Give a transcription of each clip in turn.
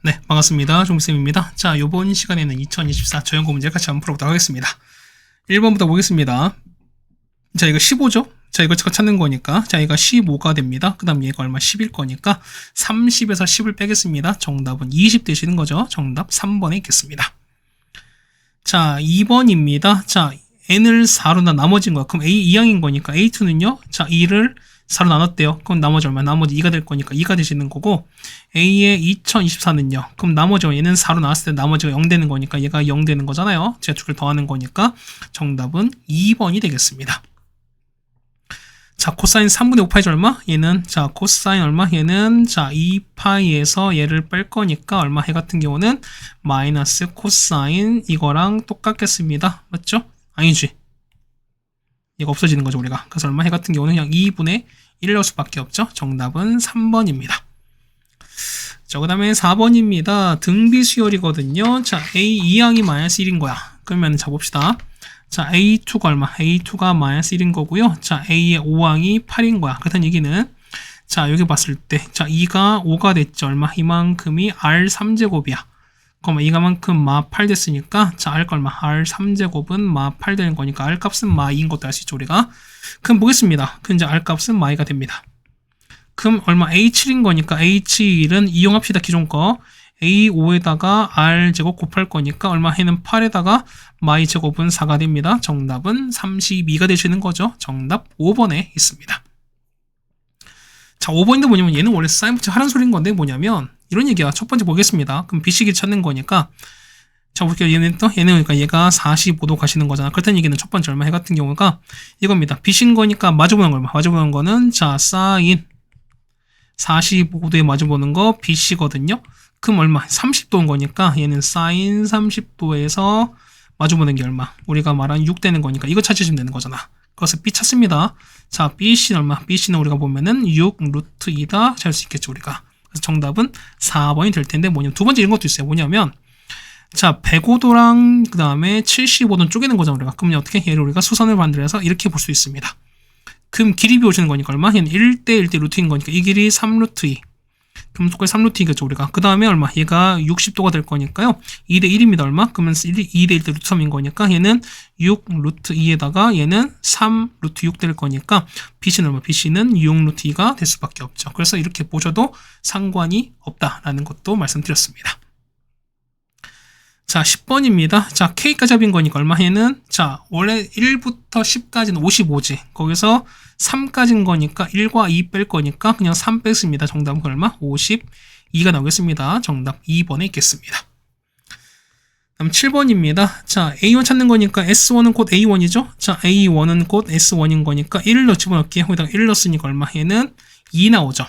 네, 반갑습니다. 종쌤입니다. 자, 요번 시간에는 2024 저연고 문제 같이 한번 풀어보도록 하겠습니다. 1번부터 보겠습니다. 자, 이거 15죠? 자, 이거 제가 찾는 거니까. 자, 얘가 15가 됩니다. 그 다음 얘가 얼마? 10일 거니까 30에서 10을 빼겠습니다. 정답은 20 되시는 거죠. 정답 3번에 있겠습니다. 자, 2번입니다. 자, n을 4로 나머진 거야. 그럼 a 2항인 거니까 a2는요. 자, 2를 4로 나눴대요. 그럼 나머지 얼마? 나머지 2가 될 거니까 2가 되시는 거고, A의 2024는요. 그럼 나머지 얘는 4로 나왔을 때 나머지가 0 되는 거니까 얘가 0 되는 거잖아요. 제가 두 개를 더하는 거니까 정답은 2번이 되겠습니다. 자, 코사인 3분의 5파이죠 얼마? 얘는 자, 코사인 얼마? 얘는 자, 2파이에서 얘를 뺄 거니까 얼마? 해 같은 경우는 마이너스 코사인 이거랑 똑같겠습니다. 맞죠? 아니지. 이거 없어지는 거죠, 우리가. 그래서 얼마? 해 같은 경우는 그냥 2분의 1 넣을 수밖에 없죠. 정답은 3번입니다. 자, 그 다음에 4번입니다. 등비 수열이거든요. 자, A 2항이 마이너스 1인 거야. 그러면 자, 봅시다. 자, A2가 얼마? A2가 마이너스 1인 거고요. 자, A의 5항이 8인 거야. 그렇다는 얘기는 자, 여기 봤을 때 자, 2가 5가 됐죠. 얼마? 이만큼이 R3제곱이야. 그럼 이만큼 마 8 됐으니까 자, R가 얼마? R3제곱은 마 8 되는 거니까 R 값은 마 2인 것도 알 수 있죠, 우리가. 그럼 보겠습니다. 그럼 이제 R 값은 마 2가 됩니다. 그럼 얼마? A7인 거니까 A7은 이용합시다. 기존 거. A5에다가 R제곱 곱할 거니까 얼마? 해는 8에다가 마이 제곱은 4가 됩니다. 정답은 32가 되시는 거죠. 정답 5번에 있습니다. 자, 5번인데 뭐냐면 얘는 원래 사인 붙여 하라는 소리인 건데 뭐냐면 이런 얘기야. 첫 번째 보겠습니다. 그럼 비식이 찾는 거니까 자, 볼게요. 얘는 그러니까 얘가 45도 가시는 거잖아. 그렇다는 얘기는 첫 번째 얼마? 해 같은 경우가 이겁니다. 비신 거니까 마주보는 거 얼마? 마주보는 거는 자, 사인 45도에 마주보는 거 BC거든요. 그럼 얼마? 30도인 거니까 얘는 사인 30도에서 마주보는 게 얼마? 우리가 말한 6 되는 거니까 이거 찾으시면 되는 거잖아. 그래서 B 찾습니다. 자, BC는 얼마? BC는 우리가 보면은 6 루트 2다 찾을 수 있겠죠, 우리가. 그래서 정답은 4번이 될 텐데 뭐냐면 두 번째 이런 것도 있어요. 뭐냐면 자, 105도랑 그 다음에 75도는 쪼개는 거잖아, 우리가. 그러면 어떻게? 얘를 우리가 수선을 만들어서 이렇게 볼 수 있습니다. 그럼 길이 비워주는 거니까 얼마? 얘는 1대 1대 루트인 거니까 이 길이 3루트 2. 그럼 똑같이 3루트 2겠죠, 우리가. 그 다음에 얼마? 얘가 60도가 될 거니까요. 2대 1입니다, 얼마? 그러면 2대 1대 루트 3인 거니까 얘는 6 루트 2에다가 얘는 3 루트 6 될 거니까 BC는 얼마? BC는 6 루트 2가 될 수밖에 없죠. 그래서 이렇게 보셔도 상관이 없다라는 것도 말씀드렸습니다. 자, 10번입니다. 자, K까지 합인 거니까 얼마? 해는 자, 원래 1부터 10까지는 55지. 거기서 3까지인 거니까 1과 2 뺄 거니까 그냥 3 뺐습니다. 정답은 얼마? 52가 나오겠습니다. 정답 2번에 있겠습니다. 다음 7번입니다. 자, A1 찾는 거니까 S1은 곧 A1이죠? 자, A1은 곧 S1인 거니까 1을 넣어 집어넣을게요. 거기다가 1을 넣었으니까 얼마? 해는 2 나오죠.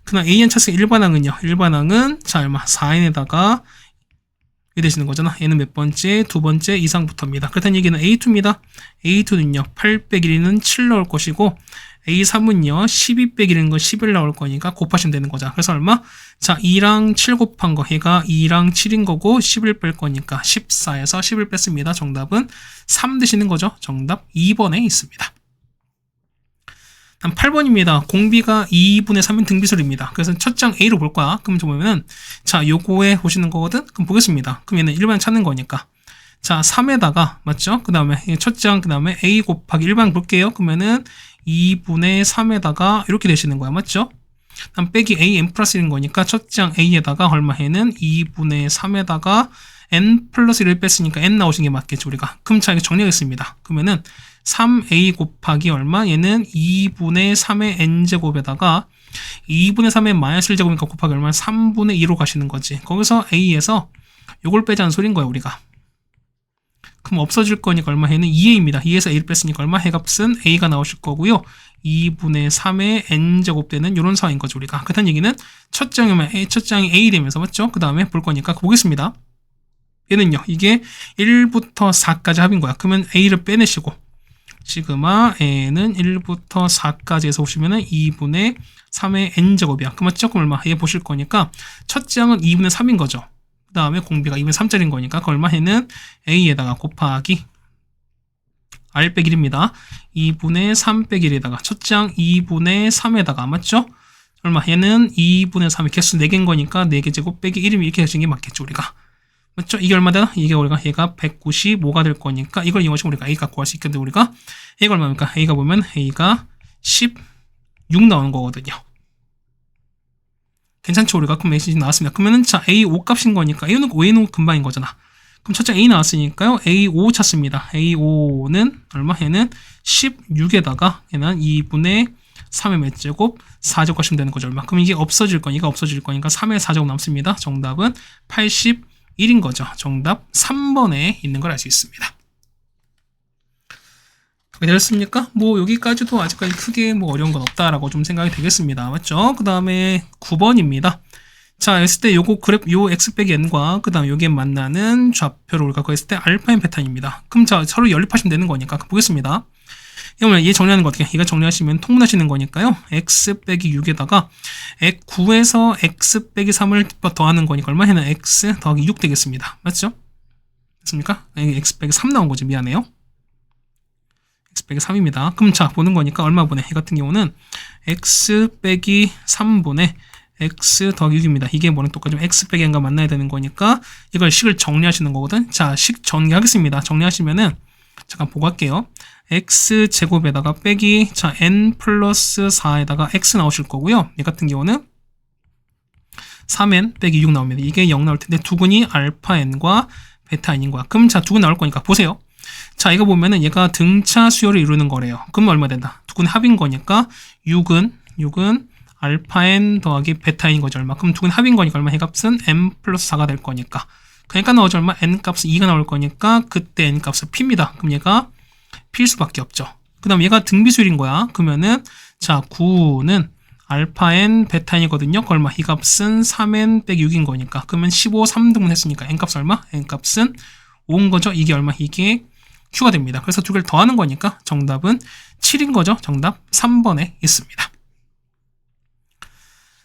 그다음 AN 찾을 일반항은요? 일반항은 자, 얼마? 4n에다가 이 되시는 거잖아. 얘는 몇 번째? 두 번째 이상부터입니다. 그렇다는 얘기는 A2입니다. A2는요, 8 빼기 1은 7 나올 것이고, A3은요, 12 빼기 1은 11 나올 거니까 곱하시면 되는 거잖아. 그래서 얼마? 자, 2랑 7 곱한 거, 얘가 2랑 7인 거고, 11 뺄 거니까 14에서 11 뺐습니다. 정답은 3 되시는 거죠. 정답 2번에 있습니다. 8번입니다. 공비가 2분의 3인 등비설입니다. 그래서 첫 장 A로 볼 거야. 그럼 좀 보면은, 자, 요거에 보시는 거거든? 그럼 보겠습니다. 그럼 얘는 일반 찾는 거니까. 자, 3에다가, 맞죠? 그 다음에, 첫 장, 그 다음에 A 곱하기 일반 볼게요. 그러면은 2분의 3에다가 이렇게 되시는 거야. 맞죠? 다음 빼기 AN 플러스 1인 거니까 첫 장 A에다가 얼마 해는 2분의 3에다가 N 플러스 1을 뺐으니까 N 나오신 게 맞겠죠, 우리가. 그럼 자, 이거 정리하겠습니다. 그러면은 3a 곱하기 얼마? 얘는 2분의 3의 n제곱에다가 2분의 3의 마이너스 1제곱이니까 곱하기 얼마? 3분의 2로 가시는 거지. 거기서 a에서 요걸 빼자는 소린 거야, 우리가. 그럼 없어질 거니까 얼마? 해는 2a입니다. 2에서 a를 뺐으니까 얼마? 해값은 a가 나오실 거고요. 2분의 3의 n제곱 되는 이런 상황인 거죠, 우리가. 그렇다는 얘기는 첫 장이 a 되면서, 맞죠? 그 다음에 볼 거니까 보겠습니다. 얘는요, 이게 1부터 4까지 합인 거야. 그러면 a를 빼내시고 시그마 n은 1부터 4까지 해서 보시면은 2분의 3의 n제곱이야. 그러면 조금 얼마? 얘 보실 거니까 첫 장은 2분의 3인 거죠. 그 다음에 공비가 2분의 3짜리인 거니까 그 얼마? 해는 a에다가 곱하기 r 빼기 1입니다. 2분의 3 빼기 1에다가 첫 장 2분의 3에다가 맞죠? 얼마? 얘는 2분의 3의 개수 4개인 거니까 4개 제곱 빼기 1이면 이렇게 되시는 게 맞겠죠, 우리가. 맞죠? 이게 얼마다? 이게 우리가 얘가 195가 될 거니까 이걸 이용해서 우리가 A 갖고 갈 수 있겠는데 우리가 A가 얼마입니까? A가 보면 A가 16 나오는 거거든요. 괜찮죠? 우리가 그럼 A 나왔습니다. 그러면은 자 A5 값인 거니까 A는 금방인 거잖아. 그럼 첫째 A 나왔으니까요. A5 찾습니다. A5는 얼마? 얘는 16에다가 얘는 2분의 3의 몇 제곱 4제곱 하시면 되는 거죠. 얼마? 그럼 이게 없어질 거니까 3의 4제곱 남습니다. 정답은 81인 거죠. 정답 3번에 있는 걸 알 수 있습니다. 그렇게 되셨습니까? 뭐 여기까지도 아직까지 크게 뭐 어려운 건 없다라고 좀 생각이 되겠습니다. 맞죠? 그 다음에 9번입니다. 자, 했을 때 요거 그래프 요 x 빼기 n과 그 다음 여기에 만나는 좌표를 우리가 구했을 때 알파인 패턴입니다. 그럼 자 서로 연립하시면 되는 거니까 보겠습니다. 얘 정리하는 거 어떻게? 얘가 정리하시면 통분하시는 거니까요. x 빼기 6에다가 9에서 x 빼기 3을 더하는 거니까 얼마? 해는 x 더하기 6 되겠습니다. 맞죠? 됐습니까? x 빼기 3 나온 거지. 미안해요. x 빼기 3입니다. 그럼 자 보는 거니까 얼마 분의? 이 같은 경우는 x 빼기 3분의 x 더하기 6입니다. 이게 뭐랑 똑같죠? x 빼기 n과 만나야 되는 거니까 이걸 식을 정리하시는 거거든. 자, 식 정리하겠습니다. 정리하시면은 잠깐 보고 할게요. x 제곱에다가 빼기 자 n 플러스 4에다가 x 나오실 거고요. 이 같은 경우는 3n 빼기 6 나옵니다. 이게 0 나올 텐데 두근이 알파 n과 베타 n인 거야. 그럼 자 두근 나올 거니까 보세요. 자 이거 보면은 얘가 등차 수열을 이루는 거래요. 그럼 얼마 된다? 두근 합인 거니까 6은 알파 n 더하기 베타 n인 거죠. 얼마? 그럼 두근 합인 거니까 얼마? 이 값은 n 플러스 4가 될 거니까. 그러니까 나오죠. 얼마? n 값은 2가 나올 거니까 그때 n 값은 p입니다. 그럼 얘가 p일 수밖에 없죠. 그 다음 얘가 등비수열인 거야. 그러면은 자 9는 알파 n 베타 n이거든요. 얼마? 이 값은 3n 빼기 6인 거니까. 그러면 15 3등분 했으니까 n 값은 얼마? n 값은 5인 거죠. 이게 얼마? 이게 q가 됩니다. 그래서 두 개를 더하는 거니까 정답은 7인 거죠. 정답 3번에 있습니다.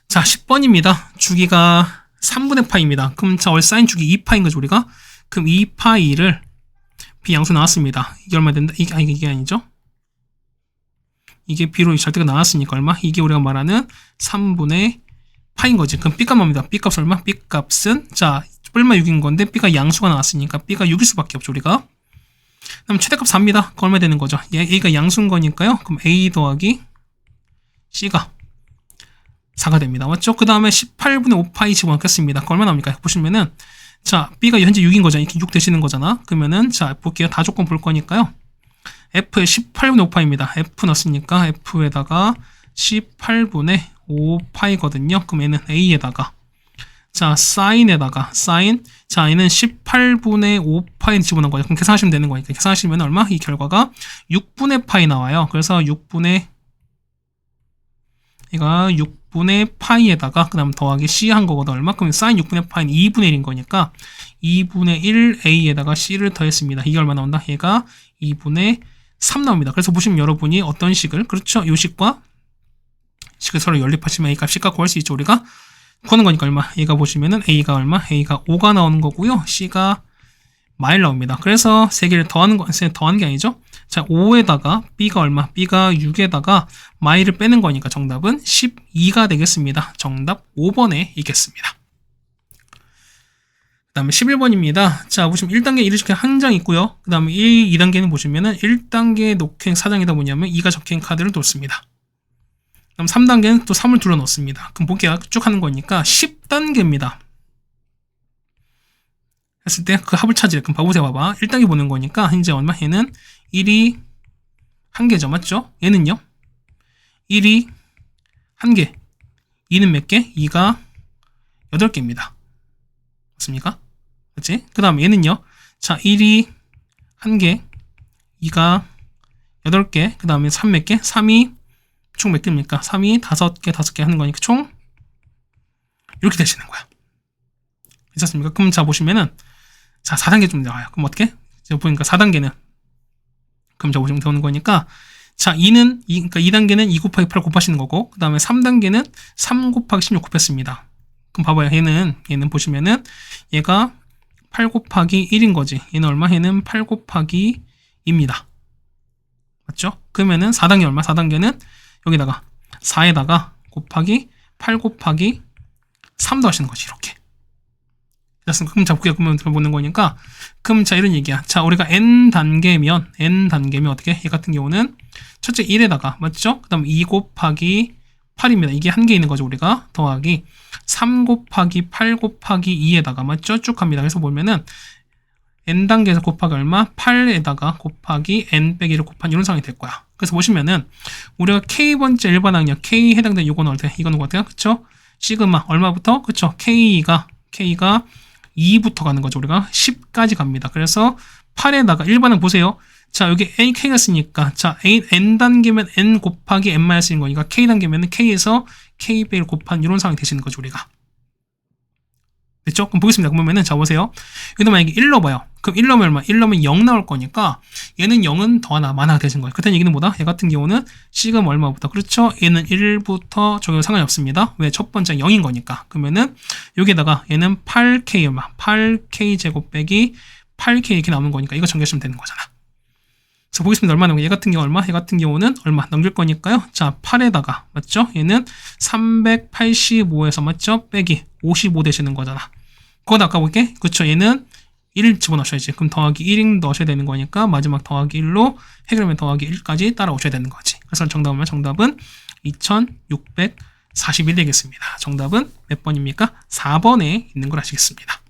자 10번입니다. 주기가 3분의 파입니다. 그럼 자 얼사인 주기 2파인 거죠 우리가. 그럼 2파이를 B양수 나왔습니다. 이게 얼마 된다? 이게 아니죠? 이게 B로 절대가 나왔으니까 얼마? 이게 우리가 말하는 3분의 파인 거지. 그럼 B값 뭡니다. B값 얼마? B값은 자 뿔마 6인 건데 B가 양수가 나왔으니까 B가 6일 수밖에 없죠 우리가. 그럼 최대값 4입니다. 그 얼마 되는 거죠? A가 양수인 거니까요. 그럼 A 더하기 C가 4가 됩니다. 맞죠? 그 다음에 18분의 5파이 집어넣겠습니다. 그 얼마 나옵니까? 보시면은 자 B가 현재 6인 거잖아. 이렇게 6 되시는 거잖아. 그러면은 자 볼게요. 다 조건 볼 거니까요. F에 18분의 5파입니다. F 넣었으니까 F에다가 18분의 5파이거든요. 그럼 얘는 A에다가 자 사인에다가 사인 자 얘는 18분의 5파이 집어넣은 거죠. 그럼 계산하시면 되는 거니까 계산하시면 얼마? 이 결과가 6분의 파이 나와요. 그래서 6분의 파이에다가 그 다음 더하기 C 한 거거든. 얼마? 그럼 사인 6분의 파이는 2분의 1인 거니까 2분의 1 A에다가 C를 더했습니다. 이게 얼마 나온다? 얘가 2분의 3 나옵니다. 그래서 보시면 여러분이 어떤 식을 그렇죠? 요 식과 식을 서로 연립하시면 A 값 C 값 구할 수 있죠. 우리가 구하는 거니까 얼마? 얘가 보시면은 A가 얼마? A가 5가 나오는 거고요. C가 마일 나옵니다. 그래서 세 개를 더하는 게 아니죠. 자, 5에다가 B가 얼마? B가 6에다가 마일을 빼는 거니까 정답은 12가 되겠습니다. 정답 5번에 있겠습니다. 그 다음에 11번입니다. 자, 보시면 1단계 1이 적힌 한 장 있고요. 그 다음에 2단계는 보시면은 1단계 녹행 4장이다 뭐냐면 2가 적힌 카드를 놓습니다. 그럼 3단계는 또 3을 둘러 넣습니다. 그럼 볼게요. 쭉 하는 거니까 10단계입니다. 했을 때 그 합을 찾으래. 그럼 봐보세요. 봐봐. 1단계 보는 거니까 이제 얼마? 얘는 1이 1개죠. 맞죠? 얘는요? 1이 1개. 2는 몇 개? 2가 8개입니다. 맞습니까? 그치? 그 다음 얘는요? 자, 1이 1개. 2가 8개. 그 다음에 3 몇 개? 3이 총 몇 개입니까? 3이 5개, 5개 하는 거니까 총 이렇게 되시는 거야. 괜찮습니까? 그럼 자, 보시면은 자, 4단계 좀 나와요. 그럼 어떻게? 제가 보니까 4단계는 그럼 자, 보시면 되는 거니까 자, 그러니까 2단계는 2 곱하기 8 곱하시는 거고 그 다음에 3단계는 3 곱하기 16 곱했습니다. 그럼 봐봐요. 얘는 보시면은 얘가 8 곱하기 1인 거지. 얘는 얼마? 얘는 8 곱하기 2입니다. 맞죠? 그러면은 4단계 얼마? 4단계는 여기다가 4에다가 곱하기 8 곱하기 3 더하시는 거지, 이렇게. 그럼 자, 그러면 보는 거니까. 그럼 자, 이런 얘기야. 자, 우리가 n단계면 어떻게? 얘 같은 경우는 첫째 1에다가, 맞죠? 그 다음 2 곱하기 8입니다. 이게 한 개 있는 거죠, 우리가. 더하기 3 곱하기 8 곱하기 2에다가, 맞죠? 쭉 갑니다. 그래서 보면은 n단계에서 곱하기 얼마? 8에다가 곱하기 n 빼기를 곱한 이런 상황이 될 거야. 그래서 보시면은 우리가 k번째 일반항력, k 해당되는 요거는 어때? 이거는 어때요? 그쵸? 시그마 얼마부터? 그쵸? K가 2부터 가는 거죠. 우리가 10까지 갑니다. 그래서 8에다가 일반항 보세요. 자, 여기 k가 쓰니까 자, n단계면 n 곱하기 n-1인 거니까 k단계면 k에서 k 빼기를 곱한 이런 상황이 되시는 거죠, 우리가. 됐죠? 그럼 보겠습니다. 그러면은 자, 보세요. 여기다 만약에 1 넣어봐요. 그럼 1 넣으면 얼마? 1 넣으면 0 나올 거니까 얘는 0은 더하나 마나가 되는 거예요. 그렇다는 얘기는 뭐다? 얘 같은 경우는 시그마 얼마부터? 그렇죠? 얘는 1부터 적용 상관이 없습니다. 왜? 첫 번째 0인 거니까. 그러면은 여기에다가 얘는 8k 얼마? 8k 제곱 빼기 8k 이렇게 나오는 거니까 이거 정리하시면 되는 거잖아. 그래서 보겠습니다. 얼마 나오는 얘 같은 경우 얼마? 얘 같은 경우는 얼마? 넘길 거니까요. 자, 8에다가 맞죠? 얘는 385에서 맞죠? 빼기 55 되시는 거잖아. 그건 아까 볼게. 그쵸? 얘는 1 집어넣으셔야지. 그럼 더하기 1 넣으셔야 되는 거니까 마지막 더하기 1로 해결하면 더하기 1까지 따라오셔야 되는 거지. 그래서 정답은 2641 되겠습니다. 정답은 몇 번입니까? 4번에 있는 걸 아시겠습니다.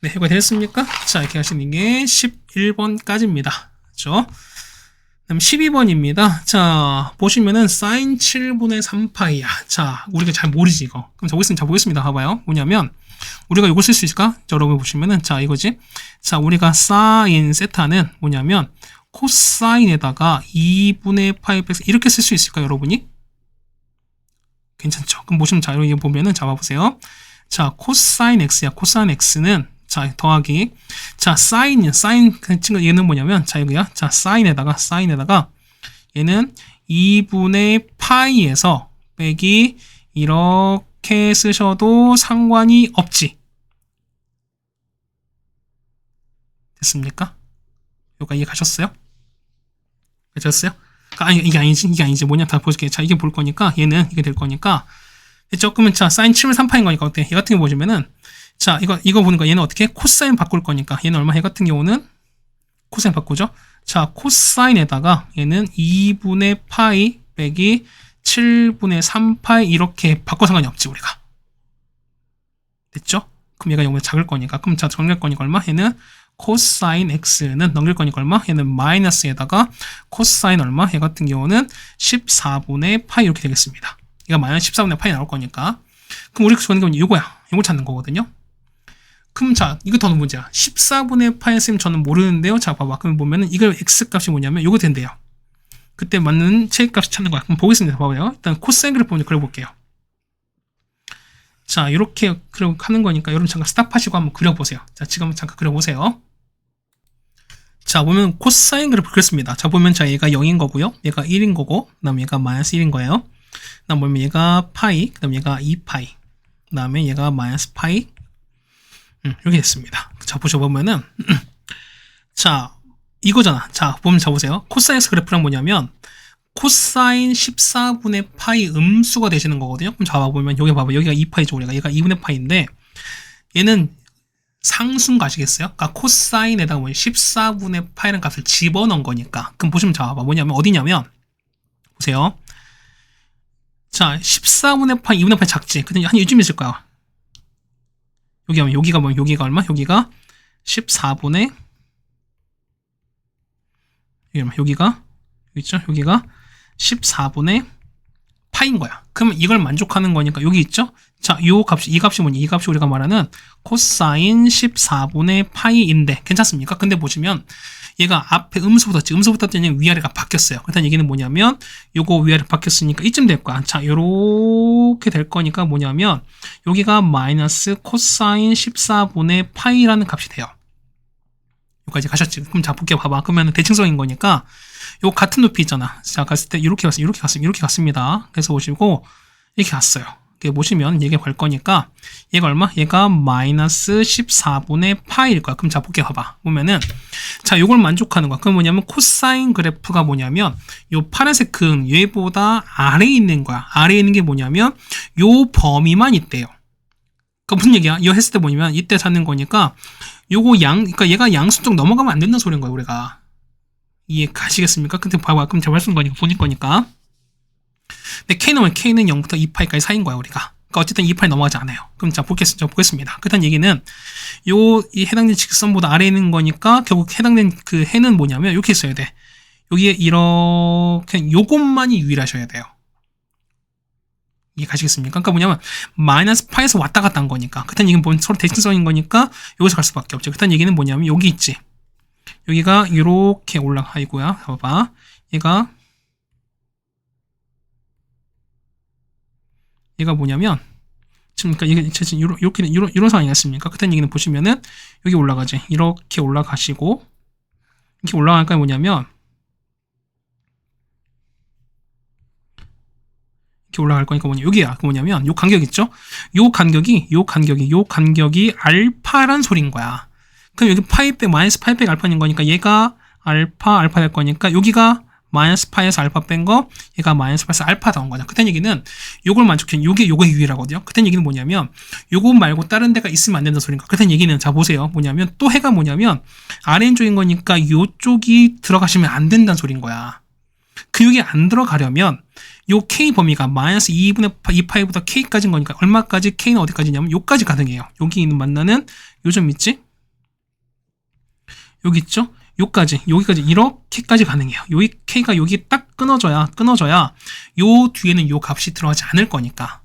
네, 해결 되셨습니까? 자, 이렇게 하시는 게 11번까지입니다. 그렇죠? 그다음 12번입니다. 자, 보시면은 sin 7분의 3파이야. 자, 우리가 잘 모르지 이거. 그럼 자, 보겠습니다. 봐봐요. 뭐냐면 우리가 이걸 쓸 수 있을까? 자, 여러분 보시면은 자, 이거지. 자, 우리가 sin 세타는 뭐냐면 코사인에다가 2분의 파이 빼서 이렇게 쓸 수 있을까요, 여러분이? 괜찮죠? 그럼 보시면 자, 여기 보면은 잡아보세요. 자, 코사인 x야. 코사인 x는 자, 더하기. 자, 사인 그 친구 얘는 뭐냐면 자, 여기야. 자, 사인에다가 얘는 2분의 파이에서 빼기 이렇게 쓰셔도 상관이 없지. 됐습니까? 여기가 이해 가셨어요? 되셨어요? 아니, 이게 아니지. 뭐냐, 다 보실게요. 자, 이게 볼 거니까, 얘는 이게 될 거니까. 됐죠? 그러면 자, 사인 7분 3파인 거니까 어때? 얘 같은 거 보시면은, 자, 이거 보니까 얘는 어떻게? 코사인 바꿀 거니까. 얘는 얼마? 얘 같은 경우는 코사인 바꾸죠? 자, 코사인에다가 얘는 2분의 파이 빼기 7분의 3파이 이렇게 바꿔 상관이 없지, 우리가. 됐죠? 그럼 얘가 0보다 작을 거니까. 그럼 자, 정리할 거니까 얼마? 얘는 코사인 x는 넘길 거니까 얼마? 얘는 마이너스에다가 코사인 얼마? 얘 같은 경우는 14분의 파이 이렇게 되겠습니다. 얘가 마이너스 14분의 파이 나올 거니까. 그럼 우리가 좋아하는 건 이거야. 이걸 찾는 거거든요. 그럼 자, 이거 더 문제야. 14분의 파이 쌤 저는 모르는데요. 자, 봐봐. 그럼 보면은 이걸 x 값이 뭐냐면 이거 된대요. 그때 맞는 체값을 찾는 거야. 그럼 보겠습니다. 봐봐요. 일단 코사인 그래프 먼저 그려볼게요. 자, 이렇게 하는 거니까 여러분 잠깐 스탑하시고 한번 그려보세요. 자, 지금 잠깐 그려보세요. 자, 보면 코사인 그래프 그렸습니다. 자, 보면 자, 얘가 0인 거고요. 얘가 1인 거고, 그 다음에 얘가 마이너스 1인 거예요. 그 다음 보면 얘가 파이, 그 다음에 얘가 2파이, 그 다음에 얘가 마이너스 파이. 이렇게 됐습니다. 자, 보셔보면은, 자, 이거잖아. 자, 보면 자, 보세요. 코사인 X 그래프란 뭐냐면, 코사인 14분의 파이 음수가 되시는 거거든요. 그럼 잡아보면, 여기 봐봐. 여기가 2파이죠. 우리가. 얘가 2분의 파이인데, 얘는 상수인 거 아시겠어요? 그러니까 코사인에다가 14분의 파이라는 값을 집어넣은 거니까. 그럼 보시면 자, 봐봐. 뭐냐면, 어디냐면, 보세요. 자, 14분의 파이, 2분의 파이 작지? 근데 한 이쯤 있을 거야. 여기가 얼마? 여기가 14분의, 여기가, 여기 있죠? 여기가 14분의 파인 거야. 그러면 이걸 만족하는 거니까 여기 있죠? 자, 이 값이 뭐니? 이 값이 우리가 말하는 코사인 14분의 파이인데 괜찮습니까? 근데 보시면 얘가 앞에 음수 붙었더니 위아래가 바뀌었어요. 그렇다는 얘기는 뭐냐면 요거 위아래 바뀌었으니까 이쯤 될 거야. 자, 요렇게 될 거니까 뭐냐면 여기가 마이너스 코사인 14분의 파이라는 값이 돼요. 여기까지 가셨지. 그럼 자, 볼게요. 봐봐. 그러면 대칭성인 거니까 요 같은 높이 있잖아. 자, 갔을 때 이렇게 갔습니다. 그래서 보시고 이렇게 갔어요. 이렇게 보시면 얘가 갈 거니까 얘가 얼마? 얘가 마이너스 14분의 파이일 거야. 그럼 자 볼게 봐봐. 보면은 자 요걸 만족하는 거야. 그럼 뭐냐면 코사인 그래프가 뭐냐면 요 파란색 근 얘보다 아래에 있는 거야. 아래에 있는 게 뭐냐면 요 범위만 있대요. 그러니까 무슨 얘기야? 이거 했을 때 뭐냐면 이때 찾는 거니까 요거 그러니까 얘가 양수 쪽 넘어가면 안 된다는 소리인 거야 우리가. 이해 가시겠습니까? 근데 봐봐. 그럼 제가 쓰는 거니까 보닐 거니까. 근데 K는 0부터 2파이까지 사이인 거야 우리가. 그러니까 어쨌든 2파이 넘어가지 않아요. 그럼 자 보겠습니다. 그렇다는 얘기는 이 해당된 직선보다 아래에 있는 거니까 결국 해당된 그 해는 뭐냐면 이렇게 써야 돼. 여기에 이렇게 요것만이 유일하셔야 돼요. 이해 가시겠습니까? 그러니까 뭐냐면 마이너스 파에서 왔다 갔다 한 거니까. 그렇다는 얘기는 뭔 서로 대칭성인 거니까 여기서 갈 수밖에 없죠. 그렇다는 얘기는 뭐냐면 여기 있지. 여기가 이렇게 올라가고요. 봐봐. 얘가 뭐냐면 지금 그러니까 이게 지금 이런 상황이었습니까? 그렇다는 얘기는 보시면은 여기 올라가지. 이렇게 올라가시고 이렇게 올라가니까 뭐냐면 이렇게 올라갈 거니까 여기야. 뭐냐면 요 간격 있죠? 요 간격이 알파란 소린 거야. 그럼 여기 마이너스 파이 빼 알파인 거니까 얘가 알파 될 거니까 여기가 마이너스 파에서 알파 뺀 거, 얘가 마이너스 파에서 알파 나온 거죠. 그때 얘기는 요걸 만족해. 요게 유일하거든요. 그때 얘기는 뭐냐면 요거 말고 다른 데가 있으면 안 된다는 소리인가. 그때 얘기는 자 보세요. 뭐냐면 또 해가 뭐냐면 아래쪽인 거니까 요쪽이 들어가시면 안 된다는 소리인 거야. 그 여기 안 들어가려면 요 K 범위가 마이너스 2분의 2파이보다 K까지인 거니까 얼마까지? K는 어디까지냐면 요까지 가능해요. 여기 있는 만나는 요 점 있지? 여기 있죠? 여기까지 이렇게까지 가능해요. 여기 K가 여기 딱 끊어져야 요 뒤에는 요 값이 들어가지 않을 거니까.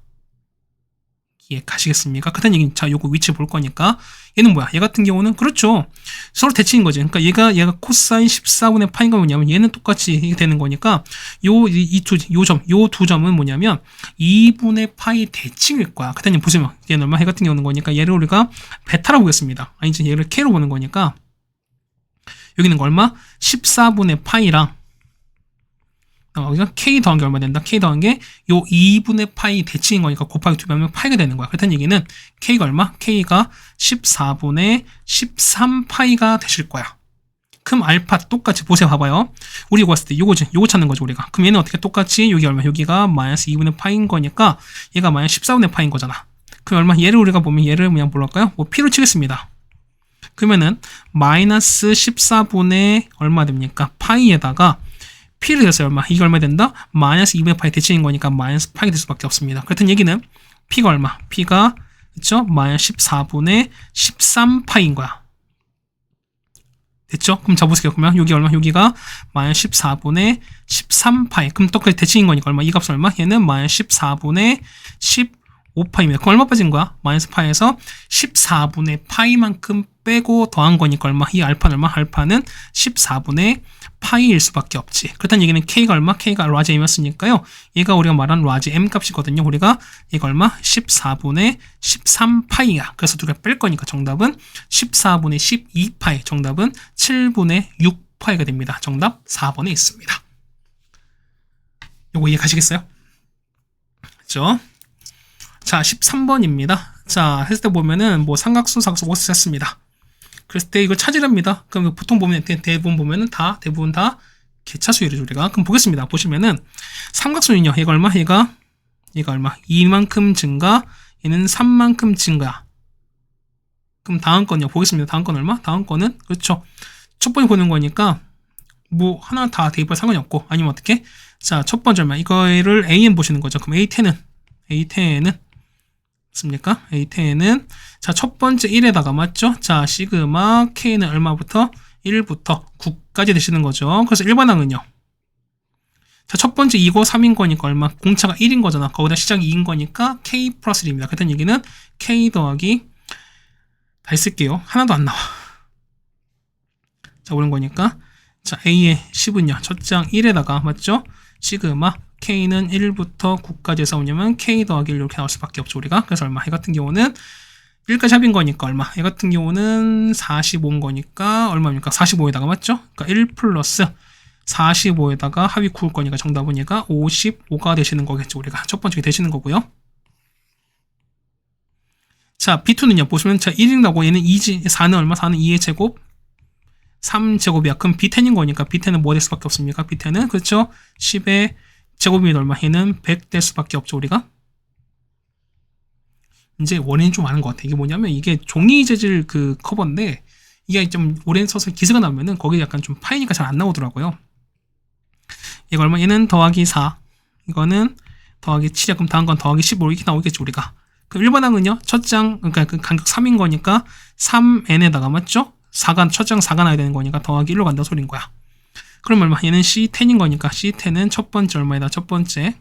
이해 가시겠습니까? 그다음 얘기는 자 요거 위치 볼 거니까 얘는 뭐야? 얘 같은 경우는 그렇죠. 서로 대칭인 거지. 그러니까 얘가 코사인 14분의 파인가 뭐냐면 얘는 똑같이 이게 되는 거니까 요 두 점은 뭐냐면 2분의 파이 대칭일 거야. 그다음 보시면 얘는 얼마? 얘 같은 경우는 거니까 얘를 우리가 베타라고 보겠습니다. 아니지 얘를 K로 보는 거니까 여기는 거 얼마? 14분의 파이랑 여기가 K 더한 게 얼마 된다? K 더한 게 요 2분의 파이 대칭인 거니까 곱하기 2배 하면 파이가 되는 거야. 그렇다는 얘기는 K가 얼마? K가 14분의 13파이가 되실 거야. 그럼 알파 똑같이 보세요. 봐봐요. 우리 이거 봤을 때 요거 찾는 거죠 우리가. 그럼 얘는 어떻게 똑같이 여기 얼마? 여기가 마이너스 2분의 파인 거니까 얘가 마이너스 14분의 파인 거잖아. 그럼 얼마? 얘를 우리가 보면 얘를 그냥 뭘로 할까요? 뭐 P로 치겠습니다. 그러면은 마이너스 14분의 얼마 됩니까? 파이에다가 P를 했어요. 얼마? 이게 얼마 된다? 마이너스 2분의 파이 대칭인 거니까 마이너스 파이가 될 수밖에 없습니다. 그렇다는 얘기는 P가 얼마? P가 그쵸? 마이너스 14분의 13파이인 거야. 됐죠? 그럼 잡으세요. 그러면 여기 얼마? 여기가 마이너스 14분의 13파이. 그럼 똑같이 대칭인 거니까 얼마? 이 값은 얼마? 얘는 마이너스 14분의 15파이입니다. 그럼 얼마 빠진 거야? 마이너스 파이에서 14분의 파이만큼 빼고 더한 거니까 얼마? 이 알파는 얼마? 알파는 14분의 파이일 수밖에 없지. 그렇다는 얘기는 K가 얼마? K가 라지 M이었으니까요. 얘가 우리가 말한 라지 M 값이거든요. 우리가 얘가 얼마? 14분의 13파이야. 그래서 두 개 뺄 거니까 정답은 14분의 12파이. 정답은 7분의 6파이가 됩니다. 정답 4번에 있습니다. 요거 이해 가시겠어요? 그렇죠? 자, 13번입니다. 자, 했을 때 보면은 뭐 삼각수, 사각수, 무엇을 찾습니다. 그랬을 때 이걸 찾으랍니다. 그럼 보통 보면 대부분 보면은 대부분 다 개차수율이죠 우리가. 그럼 보겠습니다. 보시면은 삼각수는요. 얘가 얼마? 얘가 얼마? 2만큼 증가. 얘는 3만큼 증가. 그럼 다음 건요. 보겠습니다. 다음 건 얼마? 다음 거는 그렇죠. 첫 번째 보는 거니까 뭐 하나 다 대입할 상관이 없고 아니면 어떻게? 자, 첫 번째 얼마? 이거를 AM 보시는 거죠. 그럼 A10은 맞습니까? A10은 자, 첫 번째 1에다가 맞죠? 자, 시그마 K는 얼마부터? 1부터 9까지 되시는 거죠. 그래서 일반항은요. 자, 첫 번째 2고 3인 거니까 얼마? 공차가 1인 거잖아. 거기다 시작이 2인 거니까 K 플러스 1입니다. 그랬던 얘기는 K 더하기 다 했을게요. 하나도 안 나와. 자, 오는 거니까 자, A의 10은요. 첫 장 1에다가 맞죠? 시그마 K는 1부터 9까지 해서 뭐냐면 K 더하기 1 이렇게 나올 수밖에 없죠 우리가. 그래서 얼마? 얘 같은 경우는 1까지 합인 거니까 얼마? 얘 같은 경우는 45인 거니까 얼마입니까? 45에다가 맞죠? 그러니까 1 플러스 45에다가 합이 9일 거니까 정답은 얘가 55가 되시는 거겠죠 우리가. 첫 번째 되시는 거고요. 자, B2는요, 보시면, 자, 1인 나고 얘는 2지, 4는 얼마? 4는 2의 제곱, 3제곱이야. 그럼 B10인 거니까 B10은 뭐 될 수밖에 없습니까? B10은, 그렇죠? 10의 제곱이 얼마? 얘는 100 될 수밖에 없죠, 우리가. 이제 원인이 좀 많은 것 같아. 이게 뭐냐면, 이게 종이 재질 그 커버인데, 이게 좀 오래 써서 기스가 나면은, 거기 약간 좀 파이니까 잘 안 나오더라고요. 이거 얼마? 얘는 더하기 4. 이거는 더하기 7이야. 그럼 다음 건 더하기 15 이렇게 나오겠지, 우리가. 그럼 1번 항은요, 첫 장, 그러니까 그 간격 3인 거니까 3n에다가 맞죠? 4가, 첫 장 4가 나야 되는 거니까 더하기 1로 간다 소린 거야. 그럼 얼마? 얘는 C10인 거니까 C10은 첫 번째 얼마이다? 첫 번째는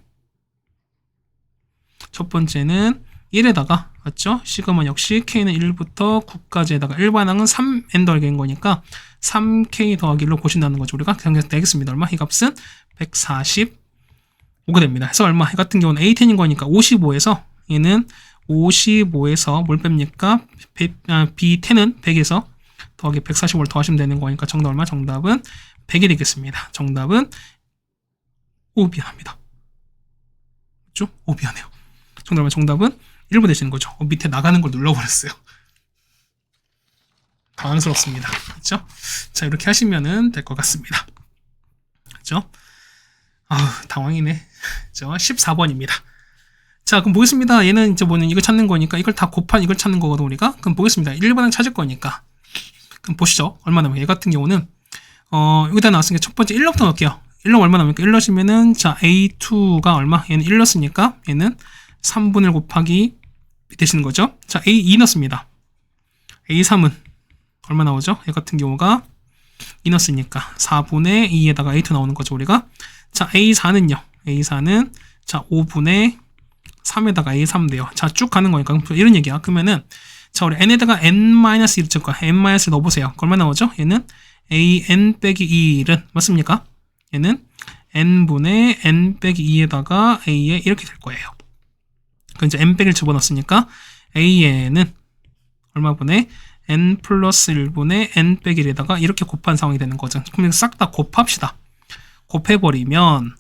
1에다가, 맞죠? 시그마 역시 K는 1부터 9까지에다가 1번 항은 3n 더하기인 거니까 3K 더하기 1로 보신다는 거죠. 우리가 그냥 되겠습니다. 얼마? 이 값은 145가 됩니다. 그래서 얼마? 이 같은 경우는 A10인 거니까 55에서 얘는 55에서 뭘 뺍니까? B10은 100에서 더하기 145를 더하시면 되는 거니까 정답 얼마? 정답은 100이 되겠습니다. 정답은 미안합니다. 그렇죠? 미안해요. 정답은 1번 되시는 거죠. 밑에 나가는 걸 눌러버렸어요. 당황스럽습니다. 그렇죠? 자, 이렇게 하시면은 될 것 같습니다. 그렇죠? 당황이네. 그렇죠? 14번입니다. 자, 그럼 보겠습니다. 얘는 이제 뭐는 이거 찾는 거니까 이걸 다 곱한 이걸 찾는 거거든, 우리가. 그럼 보겠습니다. 1번은 찾을 거니까. 그럼 보시죠. 얼마 남아요? 얘 같은 경우는, 여기다 나왔으니까 첫 번째 1럽부터 넣을게요. 1럽 얼마 남습니까? 1 넣으시면은, 자, A2가 얼마? 얘는 1 넣었으니까, 얘는 3분의 1 곱하기 되시는 거죠. 자, A2 넣습니다. A3은 얼마 나오죠? 얘 같은 경우가 2 넣었으니까 4분의 2에다가 A2 나오는 거죠, 우리가. 자, A4는요. A4는, 자, 5분의 3에다가 A3 돼요. 자, 쭉 가는 거니까. 이런 얘기야. 그러면은, 자, 우리 n에다가 n-1을 칠 거야. n-1을 넣어보세요. 얼마 나오죠? 얘는 an 빼기 2는, 맞습니까? 얘는 n분의 n 빼기 2에다가 a에 이렇게 될 거예요. 그럼 이제 n 빼기를 집어넣었으니까 a에는 얼마분의 n 플러스 1분의 n 빼기 1에다가 이렇게 곱한 상황이 되는 거죠. 그럼 싹 다 곱합시다. 곱해버리면,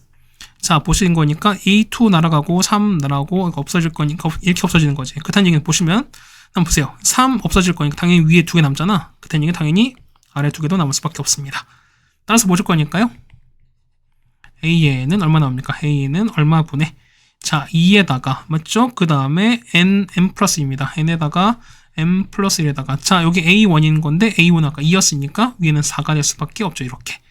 자, 보시는 거니까 A2 날아가고 3 날아가고 없어질 거니까 이렇게 없어지는 거지. 그렇다는 얘기는 보시면 한번 보세요. 3 없어질 거니까 당연히 위에 2개 남잖아. 그렇다는 얘기는 당연히 아래 2개도 남을 수밖에 없습니다. 따라서 뭐 줄 거니까요? A에는 얼마 나옵니까? A에는 얼마 분의, 자, 2에다가 맞죠? 그 다음에 n 플러스입니다. n에다가 n 플러스 1에다가, 자, 여기 A1인 건데 A1은 아까 2였으니까 위에는 4가 될 수밖에 없죠. 이렇게.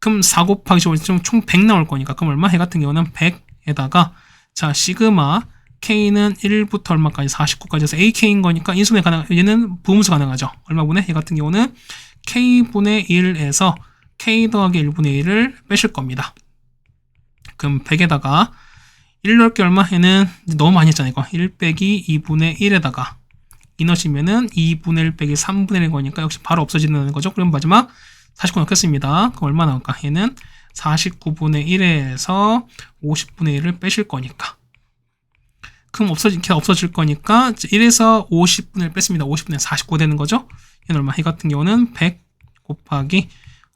그럼 4 곱하기 15, 총 100 나올 거니까. 그럼 얼마? 해 같은 경우는 100에다가, 자, 시그마, K는 1부터 얼마까지? 49까지 해서 AK인 거니까 인수분해 얘는 부분수 가능하죠. 얼마분의? 해 같은 경우는 K분의 1에서 K 더하기 1분의 1을 빼실 겁니다. 그럼 100에다가 1 넣을 게 얼마? 얘는 너무 많이 했잖아요. 이거 1 빼기 2분의 1에다가 2 넣으시면은 2분의 1 빼기 3분의 1인 거니까 역시 바로 없어지는 거죠. 그럼 마지막 49 넣겠습니다. 그럼 얼마 나올까? 얘는 49분의 1에서 50분의 1을 빼실 거니까. 그럼 없어질 거니까 1에서 50분의 1 뺐습니다. 50분의 49 되는 거죠. 얘는 얼마? 이 같은 경우는 100 곱하기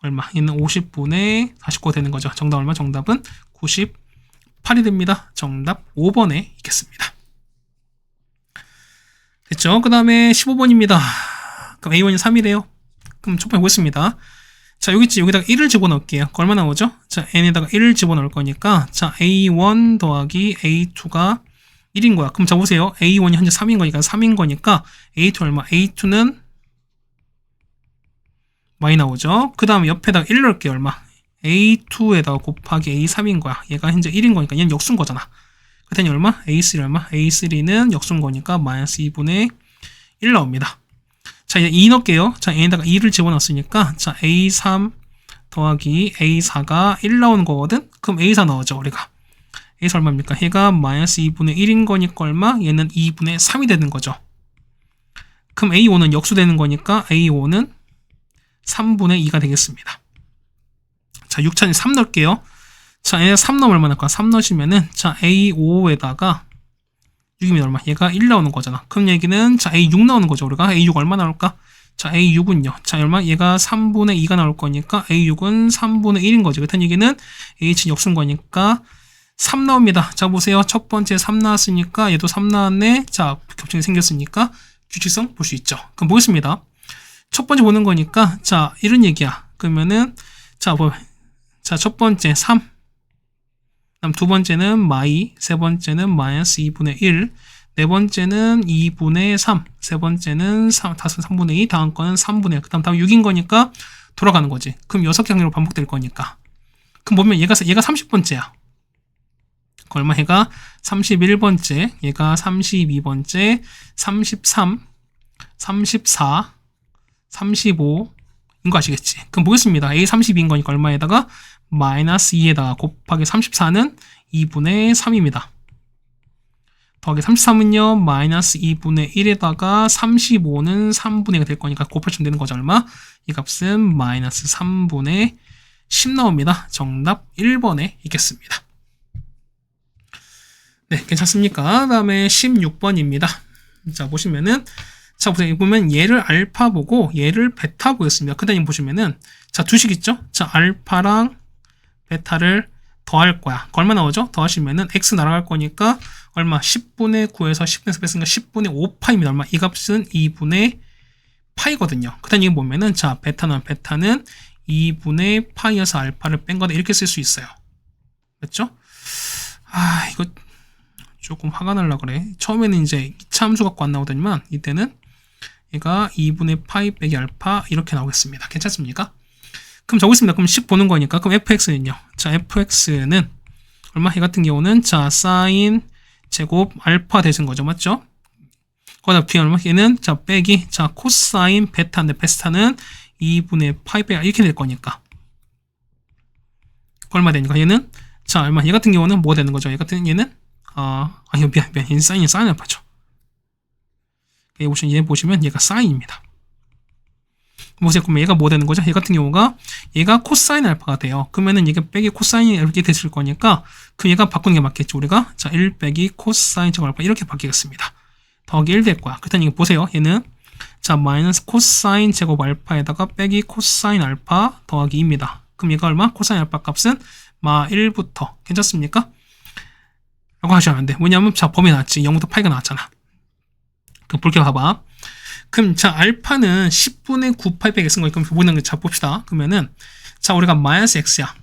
얼마? 얘는 50분의 49 되는 거죠. 정답 얼마? 정답은 98이 됩니다. 정답 5번에 있겠습니다. 됐죠? 그 다음에 15번입니다. 그럼 A1이 3이래요. 그럼 첫 번째 보겠습니다. 자, 여기 있지? 여기다가 1을 집어넣을게요. 얼마 나오죠? 자, n에다가 1을 집어넣을 거니까, 자, A1 더하기 A2가 1인 거야. 그럼 자, 보세요. A1이 현재 3인 거니까, 3인 거니까, A2 얼마? A2는 많이 나오죠? 그 다음에 옆에다가 1 넣을게요. 얼마? A2에다가 곱하기 A3인 거야. 얘가 현재 1인 거니까, 얘는 역수인 거잖아. 그랬더니 얼마? A3 얼마? A3는 역수인 거니까, 마이너스 2분의 1 나옵니다. 자, 이제 2 넣을게요. 자, A에다가 2를 집어넣었으니까, 자, A3 더하기 A4가 1 나오는 거거든? 그럼 A4 넣어줘, 우리가. A4 얼마입니까? 얘가 마이너스 2분의 1인 거니까 얼마? 얘는 2분의 3이 되는 거죠. 그럼 A5는 역수되는 거니까 A5는 3분의 2가 되겠습니다. 자, 6천에 3 넣을게요. 자, 얘 3 넣으면 얼마 나올까? 3 넣으시면은, 자, A5에다가 6이면 얼마? 얘가 1 나오는 거잖아. 그럼 얘기는, 자, A6 나오는 거죠. 우리가 A6 얼마 나올까? 자, A6은요. 자, 얼마? 얘가 3분의 2가 나올 거니까 A6은 3분의 1인 거죠. 그렇다는 얘기는 H는 역수인 거니까 3 나옵니다. 자, 보세요. 첫 번째 3 나왔으니까 얘도 3 나왔네. 자, 겹침이 생겼으니까 규칙성 볼 수 있죠. 그럼 보겠습니다. 첫 번째 보는 거니까, 자, 이런 얘기야. 그러면은, 자, 자, 첫 번째 3. 그다음 두 번째는 마이, 세 번째는 마이너스 2분의 1, 네 번째는 2분의 3, 세 번째는 3분의 2, 다음 거는 3분의 1, 그 다음 6인 거니까 돌아가는 거지. 그럼 6개 확률로 반복될 거니까. 그럼 보면 얘가 30번째야. 얼마 얘가 31번째, 얘가 32번째, 33, 34, 35인 거 아시겠지? 그럼 보겠습니다. A 32인 거니까 얼마에다가 마이너스 2에다가 곱하기 34는 2분의 3입니다. 더하기 33은요, 마이너스 2분의 1에다가 35는 3분의 1가 될 거니까 곱하시면 되는 거죠. 얼마? 이 값은 마이너스 3분의 10 나옵니다. 정답 1번에 있겠습니다. 네, 괜찮습니까? 다음에 16번입니다. 자, 보시면은, 자, 보면 얘를 알파 보고 얘를 베타 보겠습니다. 그 다음에 보시면은, 자, 두 식 있죠? 자, 알파랑 베타를 더할 거야. 얼마 나오죠? 더하시면은 x 날아갈 거니까 얼마? 10분의 9에서 10분의 4 뺐으니까 10분의 5파입니다. 얼마? 이 값은 2분의 파이거든요. 그 다음 이거 보면은, 자, 베타는 2분의 파이여서 알파를 뺀 거다. 이렇게 쓸 수 있어요. 맞죠? 아, 이거 조금 화가 날라 그래. 처음에는 이제 2차 함수 갖고 안 나오더니만 이때는 얘가 2분의 파이 빼기 알파 이렇게 나오겠습니다. 괜찮습니까? 그럼 적겠습니다. 그럼 10 보는 거니까 그럼 fx는요. 자, fx는 얼마? 얘 같은 경우는 자, 사인 제곱 알파 되는 거죠. 맞죠? 거기다 b 얼마? 얘는 자, 빼기 자, 코사인 베타인데 베타는 2분의 파이 빼기 이렇게 될 거니까 얼마 되니까 얘는 자, 얼마? 얘 같은 경우는 뭐 되는 거죠? 얘 같은 얘는 아니 미안 얘는 사인 알파죠. 얘 보시면 얘가 사인입니다. 보세요. 그러면 얘가 뭐 되는 거죠? 얘 같은 경우가 얘가 코사인 알파가 돼요. 그러면은 얘가 빼기 코사인이 이렇게 됐을 거니까 그 얘가 바꾸는 게 맞겠죠. 우리가 자, 1 빼기 코사인 제곱 알파 이렇게 바뀌겠습니다. 더하기 1 될 거야. 그렇다니 이거 보세요. 얘는 자, 마이너스 코사인 제곱 알파에다가 빼기 코사인 알파 더하기 2입니다. 그럼 얘가 얼마? 코사인 알파 값은 마 1부터 괜찮습니까? 라고 하시면 안 돼. 뭐냐면 자, 범위 나왔지. 0부터 8가 나왔잖아. 그럼 볼게요. 봐봐. 그럼 자, 알파는 10분의 9파이 빼기 쓴 거니까 보는 거 자, 봅시다. 그러면은 자, 우리가 마이너스 x야.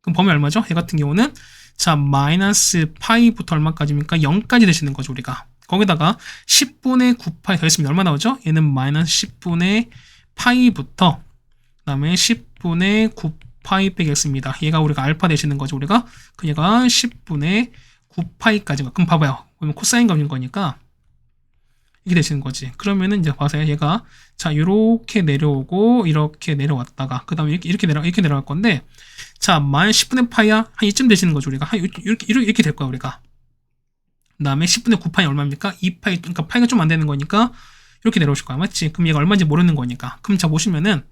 그럼 범위 얼마죠? 얘 같은 경우는 자, 마이너스 파이부터 얼마까지입니까? 0까지 되시는 거죠, 우리가. 거기다가 10분의 9파이 더했으면 얼마 나오죠? 얘는 마이너스 10분의 파이부터 그다음에 10분의 9파이 빼기 x입니다. 얘가 우리가 알파 되시는 거죠, 우리가. 그 얘가 10분의 9파이까지가. 그럼 봐봐요. 그러면 코사인 값인 거니까 이게 되시는 거지. 그러면은 이제 봐세요. 얘가 자, 요렇게 내려오고 이렇게 내려왔다가 그 다음에 이렇게 내려갈 건데 자, 마이너스 10분의 파이야 한 이쯤 되시는 거죠. 우리가 한 이렇게 될 거야. 우리가 그 다음에 10분의 9파이 얼마입니까? 2파이. 그러니까 파이가 좀 안 되는 거니까 이렇게 내려오실 거야. 맞지? 그럼 얘가 얼마인지 모르는 거니까. 그럼 자, 보시면은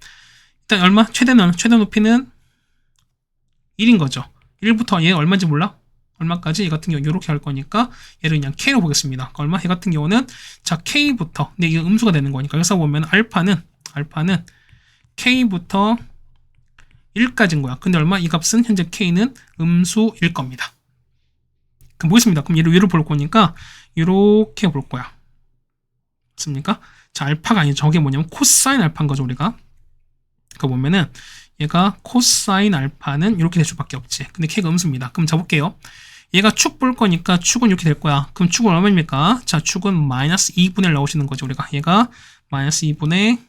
일단 얼마? 최대 높이는 1인 거죠. 1부터 얘 얼마인지 몰라? 얼마까지? 얘 같은 경우 이렇게 할 거니까 얘를 그냥 K로 보겠습니다. 얼마? 얘 같은 경우는 자, K부터 근데 이게 음수가 되는 거니까 여기서 보면 알파는 K부터 1까지인 거야. 근데 얼마? 이 값은 현재 K는 음수일 겁니다. 그럼 보겠습니다. 그럼 얘를 위로 볼 거니까 이렇게 볼 거야. 맞습니까? 자, 알파가 아니죠. 저게 뭐냐면 코사인 알파인 거죠, 우리가. 그거 보면은 얘가 코사인 알파는 이렇게 될 수밖에 없지. 근데 K가 음수입니다. 그럼 잡을게요. 얘가 축 볼 거니까 축은 이렇게 될 거야. 그럼 축은 얼마입니까? 자, 축은 마이너스 2분의 1 나오시는 거죠. 우리가 얘가 마이너스 2분의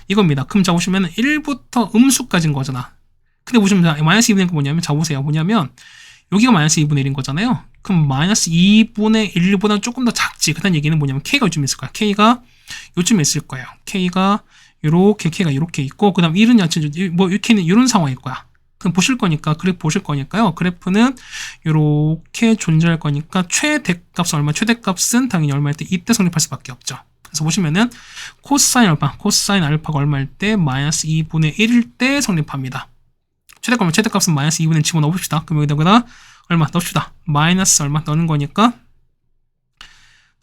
이겁니다. 그럼 자, 보시면 1부터 음수까지인 거잖아. 근데 보시면 마이너스 2분의 1가 뭐냐면 자, 보세요. 뭐냐면 여기가 마이너스 2분의 1인 거잖아요. 그럼 마이너스 2분의 1보다 조금 더 작지. 그다음 얘기는 뭐냐면 K가 요쯤에 있을 거야. K가 요쯤에 있을 거예요. K가 K가 이렇게 있고, 그 다음 1은 뭐 이렇게는 이런 상황일 거야. 그럼 보실 거니까 그래프 보실 거니까요. 그래프는 이렇게 존재할 거니까 최대값은 얼마? 최대값은 당연히 얼마일 때 이때 성립할 수밖에 없죠. 그래서 보시면은 코사인 알파가 얼마일 때 마이너스 2분의 1일 때 성립합니다. 최대값은 마이너스 2분의 1 집어넣어 봅시다. 그럼 여기다가 얼마 넣읍시다. 마이너스 얼마 넣는 거니까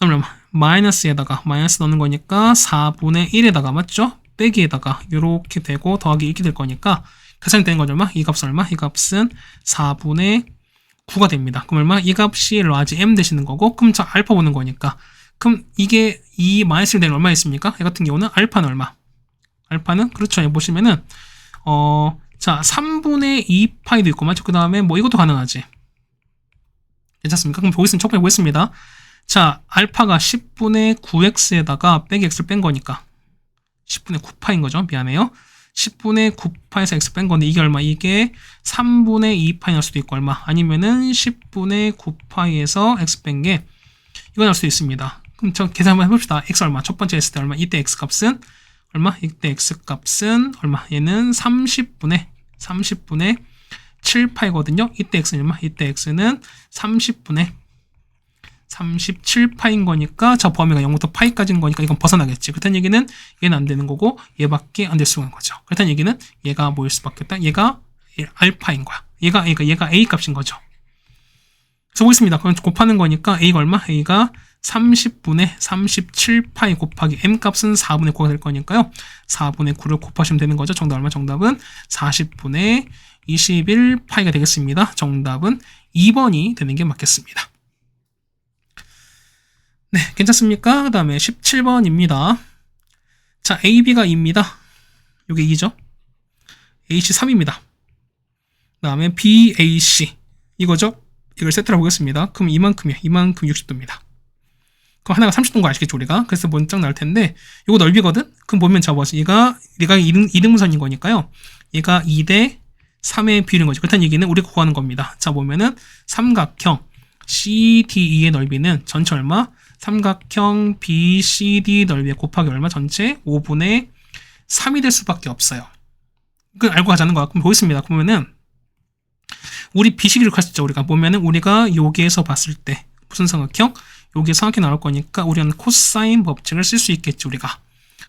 얼마? 마이너스에다가 마이너스 넣는 거니까 4분의 1에다가 맞죠? 빼기에다가 이렇게 되고 더하기 이렇게 될 거니까 계산이 되는 거죠. 얼마? 이 값은 얼마? 이 값은 4분의 9가 됩니다. 그럼 얼마? 이 값이 라지 m 되시는 거고, 그럼 저 알파 보는 거니까. 그럼 이게 이 마이너스 1 되는 얼마 있습니까? 이 같은 경우는 알파는 얼마? 알파는 그렇죠. 여기 보시면은 자 3분의 2 파이도 있고 맞죠? 그 다음에 뭐 이것도 가능하지. 괜찮습니까? 그럼 보겠습니다. 첫 번째 보겠습니다. 자 알파가 10분의 9x에다가 빼기 x를 뺀 거니까 10분의 9파인 거죠. 미안해요. 10분의 9파에서 x 뺀 건데 이게 얼마? 이게 3분의 2파이 날 수도 있고 얼마? 아니면은 10분의 9파이에서 x 뺀 게 이거 날 수도 있습니다. 그럼 저 계산 한번 해봅시다. x 얼마? 첫 번째 했을 때 얼마? 이때 x 값은 얼마? 이때 x 값은 얼마? 얘는 30분의 7파이거든요. 이때 x는 얼마? 이때 x는 30분의 37파인 거니까 저 범위가 0부터 파이까지인 거니까 이건 벗어나겠지. 그렇다는 얘기는 얘는 안 되는 거고 얘밖에 안 될 수가 있는 거죠. 그렇다는 얘기는 얘가 뭐일 수밖에 없다. 얘가 알파인 거야. 얘가 a 값인 거죠. 그래서 보겠습니다. 그럼 곱하는 거니까 a가 얼마? a가 30분의 37파이 곱하기 m 값은 4분의 9가 될 거니까요. 4분의 9를 곱하시면 되는 거죠. 정답 얼마? 정답은 40분의 21파이가 되겠습니다. 정답은 2번이 되는 게 맞겠습니다. 네, 괜찮습니까? 그 다음에 17번입니다. 자, AB가 2입니다. 요게 2죠. AC 3입니다. 그 다음에 BAC 이거죠. 이걸 세트로 보겠습니다. 그럼 이만큼이야. 이만큼 60도입니다. 그럼 하나가 30도인 거 아시겠죠, 우리가? 그래서 문짝 나올 텐데, 요거 넓이거든? 그럼 보면 잡아서 얘가 2등분선인 거니까요. 얘가 2대 3의 비율인 거죠. 그렇다는 얘기는 우리가 구하는 겁니다. 자, 보면은 삼각형 CDE의 넓이는 전체 얼마? 삼각형 BCD 넓이의 곱하기 얼마? 전체 5분의 3이 될 수밖에 없어요. 그걸 알고 가자는 거야. 그럼 보겠습니다. 보면은 우리 비식을 할 수 있죠. 우리가 보면은 우리가 여기에서 봤을 때 무슨 삼각형? 여기에 삼각형이 나올 거니까 우리는 코사인 법칙을 쓸 수 있겠죠. 우리가.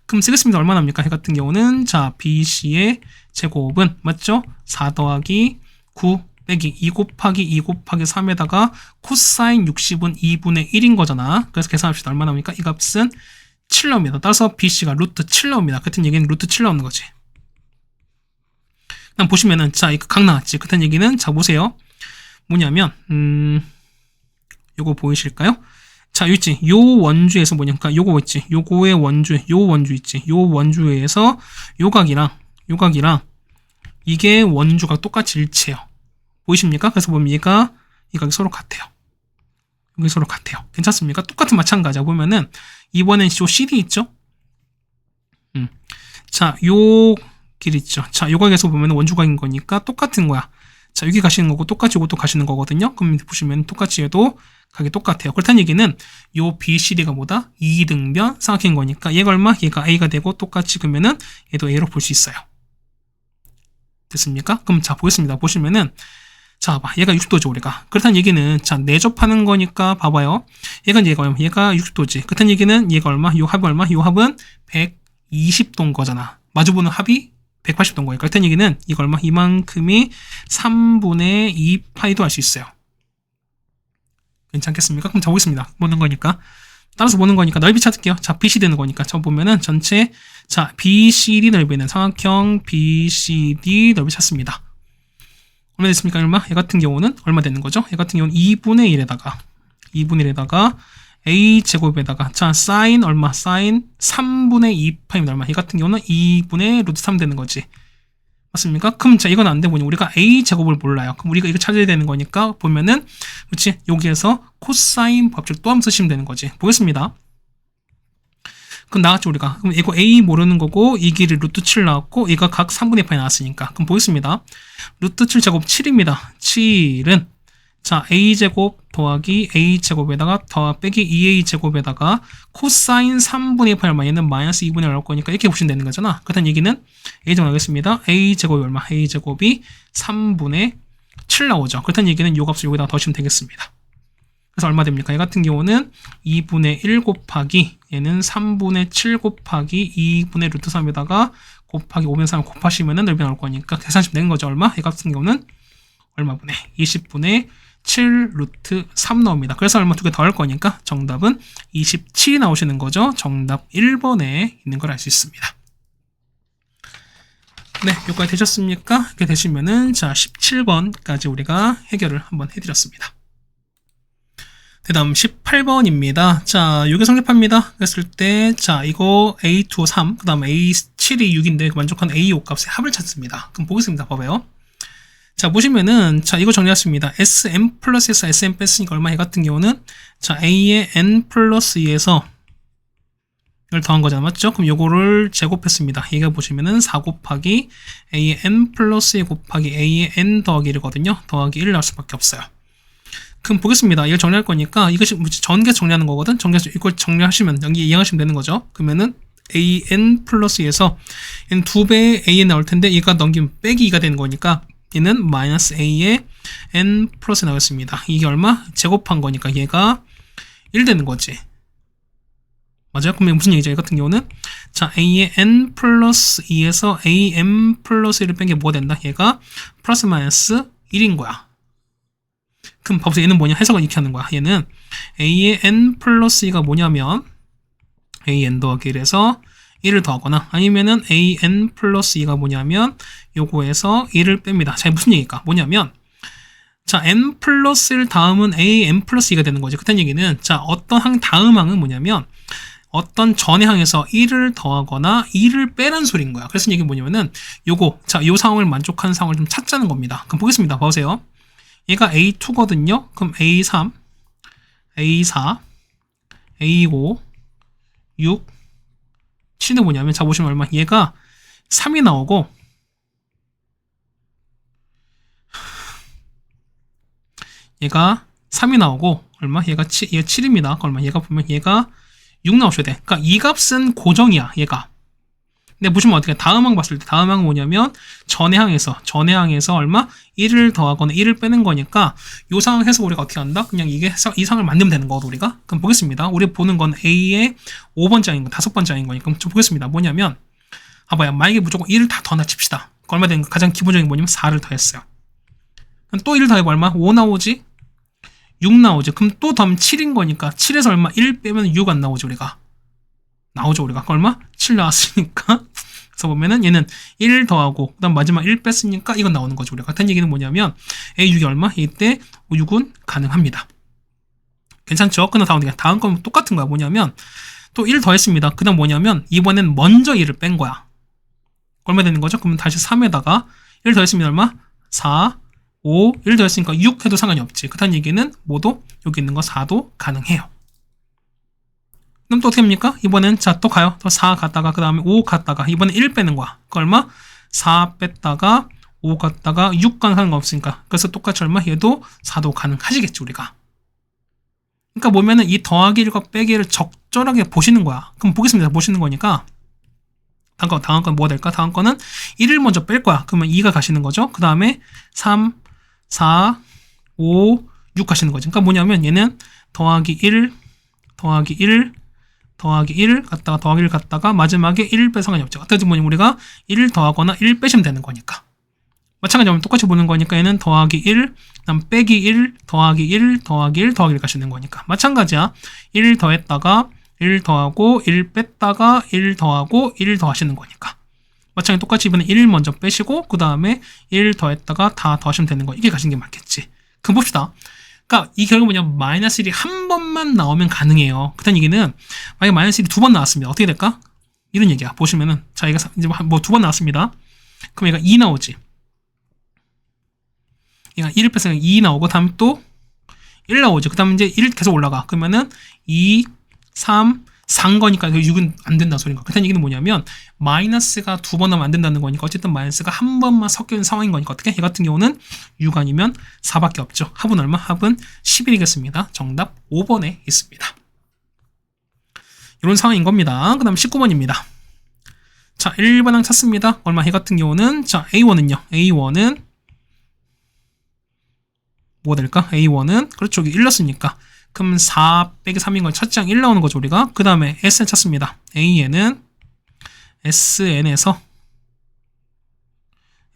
그럼 쓰겠습니다. 얼마 납니까? 이 같은 경우는 자 BC의 제곱은 맞죠? 4 더하기 9 빼기 2 곱하기 2 곱하기 3에다가 코사인 60은 2분의 1인 거잖아. 그래서 계산합시다. 얼마 나옵니까? 이 값은 7 나옵니다. 따라서 BC가 루트 7 나옵니다. 같은 얘기는 루트 7 나오는 거지. 그럼 보시면은 자 이거 각 나왔지. 같은 얘기는 자 보세요. 뭐냐면 요거 보이실까요? 자, 요 있지. 요 원주에서 뭐냐니까 요거 있지. 요거의 원주, 요 원주 있지. 요 원주에서 요 각이랑 이게 원주가 똑같이 일치해요. 보이십니까? 그래서 보면 얘가 이 각이 서로 같아요. 여기 서로 같아요. 괜찮습니까? 똑같은 마찬가지야. 보면은 이번엔 요 CD 있죠? 자, 요 길 있죠. 자, 요 각에서 보면 원주각인 거니까 똑같은 거야. 자, 여기 가시는 거고 똑같이 이것도 가시는 거거든요. 그럼 보시면 똑같이 해도 각이 똑같아요. 그렇다는 얘기는 요 BCD가 뭐다? 2등변 삼각형인 거니까 얘가 얼마? 얘가 A가 되고 똑같이 그러면은 얘도 A로 볼 수 있어요. 됐습니까? 그럼 자 보겠습니다. 보시면은 자 봐. 얘가 60도죠 우리가. 그렇다는 얘기는 자 내접하는 거니까 봐봐요. 얘가 60도지. 그렇다는 얘기는 얘가 얼마? 요 합이 얼마? 요 합은 120도인 거잖아. 마주보는 합이 180도인 거예요. 그렇다는 얘기는 이거 얼마? 이만큼이 3분의 2파이도 알 수 있어요. 괜찮겠습니까? 그럼 자 보겠습니다. 보는 거니까. 따라서 보는 거니까 넓이 찾을게요. 자, BCD는 거니까. 저 보면은 전체 자, BCD 넓이는 삼각형 BCD 넓이 찾습니다. 얼마 됐습니까? 얼마? 얘 같은 경우는 얼마 되는 거죠? 얘 같은 경우는 2분의 1에다가 A 제곱에다가 자, 사인 얼마? 사인 3분의 2파이면 얼마? 얘 같은 경우는 2분의 루트 3 되는 거지. 맞습니까? 그럼 자 이건 안 되고 우리가 A 제곱을 몰라요. 그럼 우리가 이거 찾아야 되는 거니까 보면은 그렇지 여기에서 코사인 법칙 또 한번 쓰시면 되는 거지. 보겠습니다. 그럼 나왔죠 우리가. 그럼 이거 A 모르는 거고 이 길이 루트 7 나왔고 얘가 각 3분의 2파이 나왔으니까 그럼 보겠습니다. 루트 7 제곱 7입니다. 7은 자 a제곱 더하기 a제곱에다가 빼기 2a 제곱에다가 코사인 3분의 8 얼마 얘는 마이너스 2분의 1 나올 거니까 이렇게 보시면 되는 거잖아. 그렇다는 얘기는 a제곱 나오겠습니다. a제곱이 얼마? a제곱이 3분의 7 나오죠. 그렇다는 얘기는 요 값을 여기다가 더하시면 되겠습니다. 그래서 얼마 됩니까? 얘 같은 경우는 2분의 1 곱하기 얘는 3분의 7 곱하기 2분의 루트 3에다가 곱하기 5분의 3을 곱하시면은 넓이 나올 거니까 계산하시면 되는 거죠. 얼마? 얘 같은 경우는 얼마분의 20분의 7 루트 3 나옵니다. 그래서 얼마 두 개 더 할 거니까 정답은 27이 나오시는 거죠. 정답 1번에 있는 걸 알 수 있습니다. 네, 여기까지 되셨습니까? 이렇게 되시면은, 자, 17번까지 우리가 해결을 한번 해드렸습니다. 그 다음 18번입니다. 자, 요게 성립합니다. 그랬을 때, 자, 이거 A2, 3, 그 다음 A7이 6인데, 만족한 A5 값의 합을 찾습니다. 그럼 보겠습니다. 봐봐요. 자, 보시면은, 자, 이거 정리했습니다. SM 플러스에서 SM 뺐으니까 얼마 해 같은 경우는, 자, A의 N 플러스 2에서 이걸 더한 거잖아, 맞죠? 그럼 요거를 제곱했습니다. 얘가 보시면은 4 곱하기 A의 N 플러스 2 곱하기 A의 N 더하기 1이거든요. 더하기 1 나올 수밖에 없어요. 그럼 보겠습니다. 이걸 정리할 거니까 이것이 전개 정리하는 거거든. 전개해서 이걸 정리하시면 여기 이해하시면 되는 거죠. 그러면은 AN 플러스 2에서 얘는 2배의 AN 나올 텐데 얘가 넘기면 빼기 2가 되는 거니까 얘는 마이너스 A의 N 플러스 나오겠습니다. 이게 얼마? 제곱한 거니까 얘가 1 되는 거지. 맞아요? 그럼 무슨 얘기죠? 이 같은 경우는 자, A의 N 플러스 2에서 AM 플러스 1을 뺀 게 뭐가 된다? 얘가 플러스 마이너스 1인 거야. 그럼 봐보세요. 얘는 뭐냐? 해석을 이렇게 하는 거야. 얘는 A의 N 플러스 2가 뭐냐면 AN 더하기 1에서 1을 더하거나 아니면은 AN 플러스 2가 뭐냐면 요거에서 1을 뺍니다. 자, 무슨 얘기일까? 뭐냐면 자, N 플러스 1 다음은 AN 플러스 2가 되는 거죠. 그딴 얘기는 자, 어떤 항 다음 항은 뭐냐면 어떤 전의 항에서 1을 더하거나 2를 빼라는 소리인 거야. 그래서 이게 뭐냐면은 요거 자, 요 상황을 만족하는 상황을 좀 찾자는 겁니다. 그럼 보겠습니다. 봐보세요. 얘가 A2거든요. 그럼 A3, A4, A5, 6, 7은 뭐냐면 자, 보시면 얼마? 얘가 3이 나오고 얘가 3이 나오고 얼마? 얘가 7입니다. 얼마? 얘가 보면 얘가 6 나오셔야 돼. 그러니까 이 값은 고정이야, 얘가. 근데 보시면 어떻게 다음 항 봤을 때 다음 항은 뭐냐면 전의 항에서 얼마? 1을 더하거나 1을 빼는 거니까 요 상황에서 우리가 어떻게 한다? 그냥 이 상을 만들면 되는 거거든, 우리가. 그럼 보겠습니다. 우리 보는 건 A의 5번째 항인 거, 5번째 항인 거니까. 그럼 좀 보겠습니다. 뭐냐면 봐봐요. 만약에 무조건 1을 다 더하나 칩시다. 얼마 되는 거? 가장 기본적인 게 뭐냐면 4를 더했어요. 그럼 또 1을 더해봐 얼마? 5 나오지? 6 나오죠. 그럼 또 더하면 7인 거니까 7에서 얼마? 1 빼면 6 안 나오죠, 우리가. 나오죠, 우리가. 얼마? 7 나왔으니까. 그래서 보면은 얘는 1 더하고 그다음 마지막 1 뺐으니까 이건 나오는 거죠, 우리가. 같은 얘기는 뭐냐면 A6이 얼마? 이때 6은 가능합니다. 괜찮죠? 그러나 다음 건 똑같은 거야. 뭐냐면 또 1 더했습니다. 그다음 뭐냐면 이번엔 먼저 1을 뺀 거야. 얼마 되는 거죠? 그러면 다시 3에다가 1 더했으면 얼마? 4, 5, 1 더했으니까 6 해도 상관이 없지. 그렇다는 얘기는 모두 여기 있는 거 4도 가능해요. 그럼 또 어떻게 합니까? 이번엔 자, 또 가요. 또 4 갔다가 그 다음에 5 갔다가 이번엔 1 빼는 거야. 그 얼마? 4 뺐다가 5 갔다가 6 가능한 거 없으니까. 그래서 똑같이 얼마? 얘도 4도 가능하시겠지, 우리가. 그러니까 보면은 이 더하기 1과 빼기 1을 적절하게 보시는 거야. 그럼 보겠습니다. 보시는 거니까. 다음 건 뭐가 될까? 다음 거는 1을 먼저 뺄 거야. 그러면 2가 가시는 거죠. 그 다음에 3, 4, 5, 6 가시는 거지. 그러니까 뭐냐면 얘는 더하기 1, 더하기 1, 더하기 1 갔다가 더하기 1 갔다가 마지막에 1 빼 상관이 없죠. 어떻게 보면 우리가 1 더하거나 1 빼시면 되는 거니까. 마찬가지로 똑같이 보는 거니까 얘는 더하기 1, 그다음 빼기 1, 더하기 1, 더하기 1, 더하기 1 가시는 거니까. 마찬가지야. 1 더했다가 1 더하고 1 뺐다가 1 더하고 1 더하시는 거니까. 마찬가지로 똑같이 이번에 1 먼저 빼시고 그 다음에 1 더했다가 다 더하시면 되는 거. 이게 가시는 게 맞겠지. 그럼 봅시다. 그러니까 이 결국 뭐냐면 마이너스 1이 한 번만 나오면 가능해요. 그런 얘기는 만약에 마이너스 1이 두 번 나왔습니다. 어떻게 될까? 이런 얘기야. 보시면은 자, 얘가 이제 뭐 두 번 나왔습니다. 그럼 얘가 2 나오지. 얘가 1을 뺐으면 2 나오고 다음에 또 1 나오죠. 그 다음에 이제 1 계속 올라가. 그러면은 2, 3, 4인 거니까 6은 안 된다는 소리인가. 그렇다는 얘기는 뭐냐면 마이너스가 두 번 하면 안 된다는 거니까 어쨌든 마이너스가 한 번만 섞여 있는 상황인 거니까 어떻게? 얘 같은 경우는 6 아니면 4밖에 없죠. 합은 얼마? 합은 11이겠습니다. 정답 5번에 있습니다. 이런 상황인 겁니다. 그 다음 19번입니다. 자, 1번항 찾습니다. 얼마? 얘 같은 경우는 자, A1은요. A1은 뭐가 될까? A1은 그렇죠. 여기 1 넣었으니까 그럼 4 빼기 3인 걸 첫째 항 1 나오는 거죠, 우리가. 그 다음에 SN 찾습니다. AN은 SN에서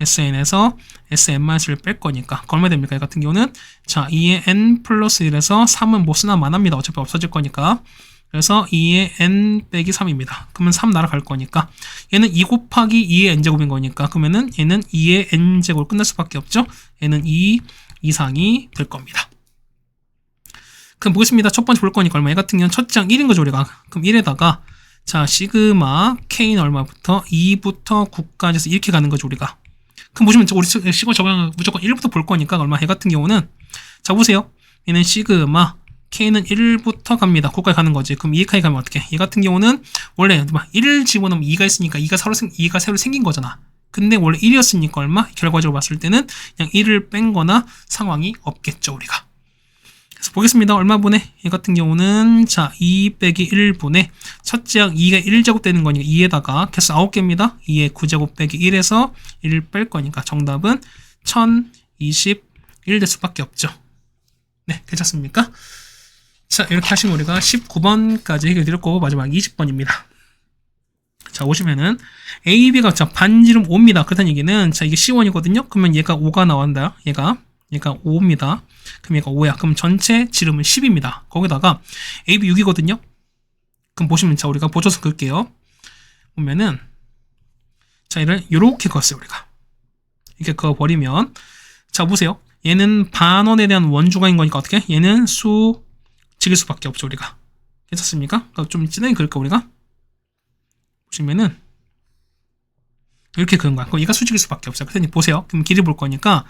SN-1을 뺄 거니까. 얼마 됩니까? 이 같은 경우는 자, 2의 N 플러스 1에서 3은 못 쓰나 만합니다. 어차피 없어질 거니까. 그래서 2의 n 빼기 3입니다. 그러면 3 날아갈 거니까 얘는 2 곱하기 2의 n제곱인 거니까 그러면은 얘는 2의 n제곱으로 끝날 수밖에 없죠. 얘는 2 이상이 될 겁니다. 그럼 보겠습니다. 첫 번째 볼 거니까 얼마? 얘 같은 경우는 첫째 항 1인 거죠, 우리가. 그럼 1에다가 자, 시그마 k는 얼마부터? 2부터 9까지 해서 이렇게 가는 거죠, 우리가. 그럼 보시면 우리 시거 적용 무조건 1부터 볼 거니까 얼마? 얘 같은 경우는 자, 보세요. 얘는 시그마 k는 1부터 갑니다. 9까지 가는 거지. 그럼 2까지 가면 어떻게? 얘 같은 경우는 원래 1을 집어넣으면 2가 있으니까 2가 새로 생긴 거잖아. 근데 원래 1이었으니까 얼마? 결과적으로 봤을 때는 그냥 1을 뺀 거나 상황이 없겠죠, 우리가. 그래서 보겠습니다. 얼마 분의? 얘 같은 경우는 자, 2 빼기 1분의 첫째 항 2가 1제곱 되는 거니까 2에다가 개수 9개입니다. 2의 9제곱 빼기 1에서 1을 뺄 거니까 정답은 1021 될 수밖에 없죠. 네, 괜찮습니까? 자, 이렇게 하시면 우리가 19번까지 해결 드렸고 마지막 20번입니다. 자, 오시면은 AB가 자, 반지름 5입니다. 그렇다는 얘기는 자, 이게 C1이거든요. 그러면 얘가 5가 나온다. 얘가 5입니다. 그럼 얘가 5야. 그럼 전체 지름은 10입니다. 거기다가 AB 6이거든요. 그럼 보시면 자, 우리가 보조선 그을게요. 보면은 자, 얘를 요렇게 그었어요, 우리가. 이렇게 그어버리면 자, 보세요. 얘는 반원에 대한 원주가인 거니까 어떻게? 얘는 수직일 수밖에 없죠, 우리가. 괜찮습니까? 좀 진하게 그을까, 우리가? 보시면은 이렇게 그은 거야. 그럼 얘가 수직일 수밖에 없어요. 그랬더니 보세요. 그럼 길이 볼 거니까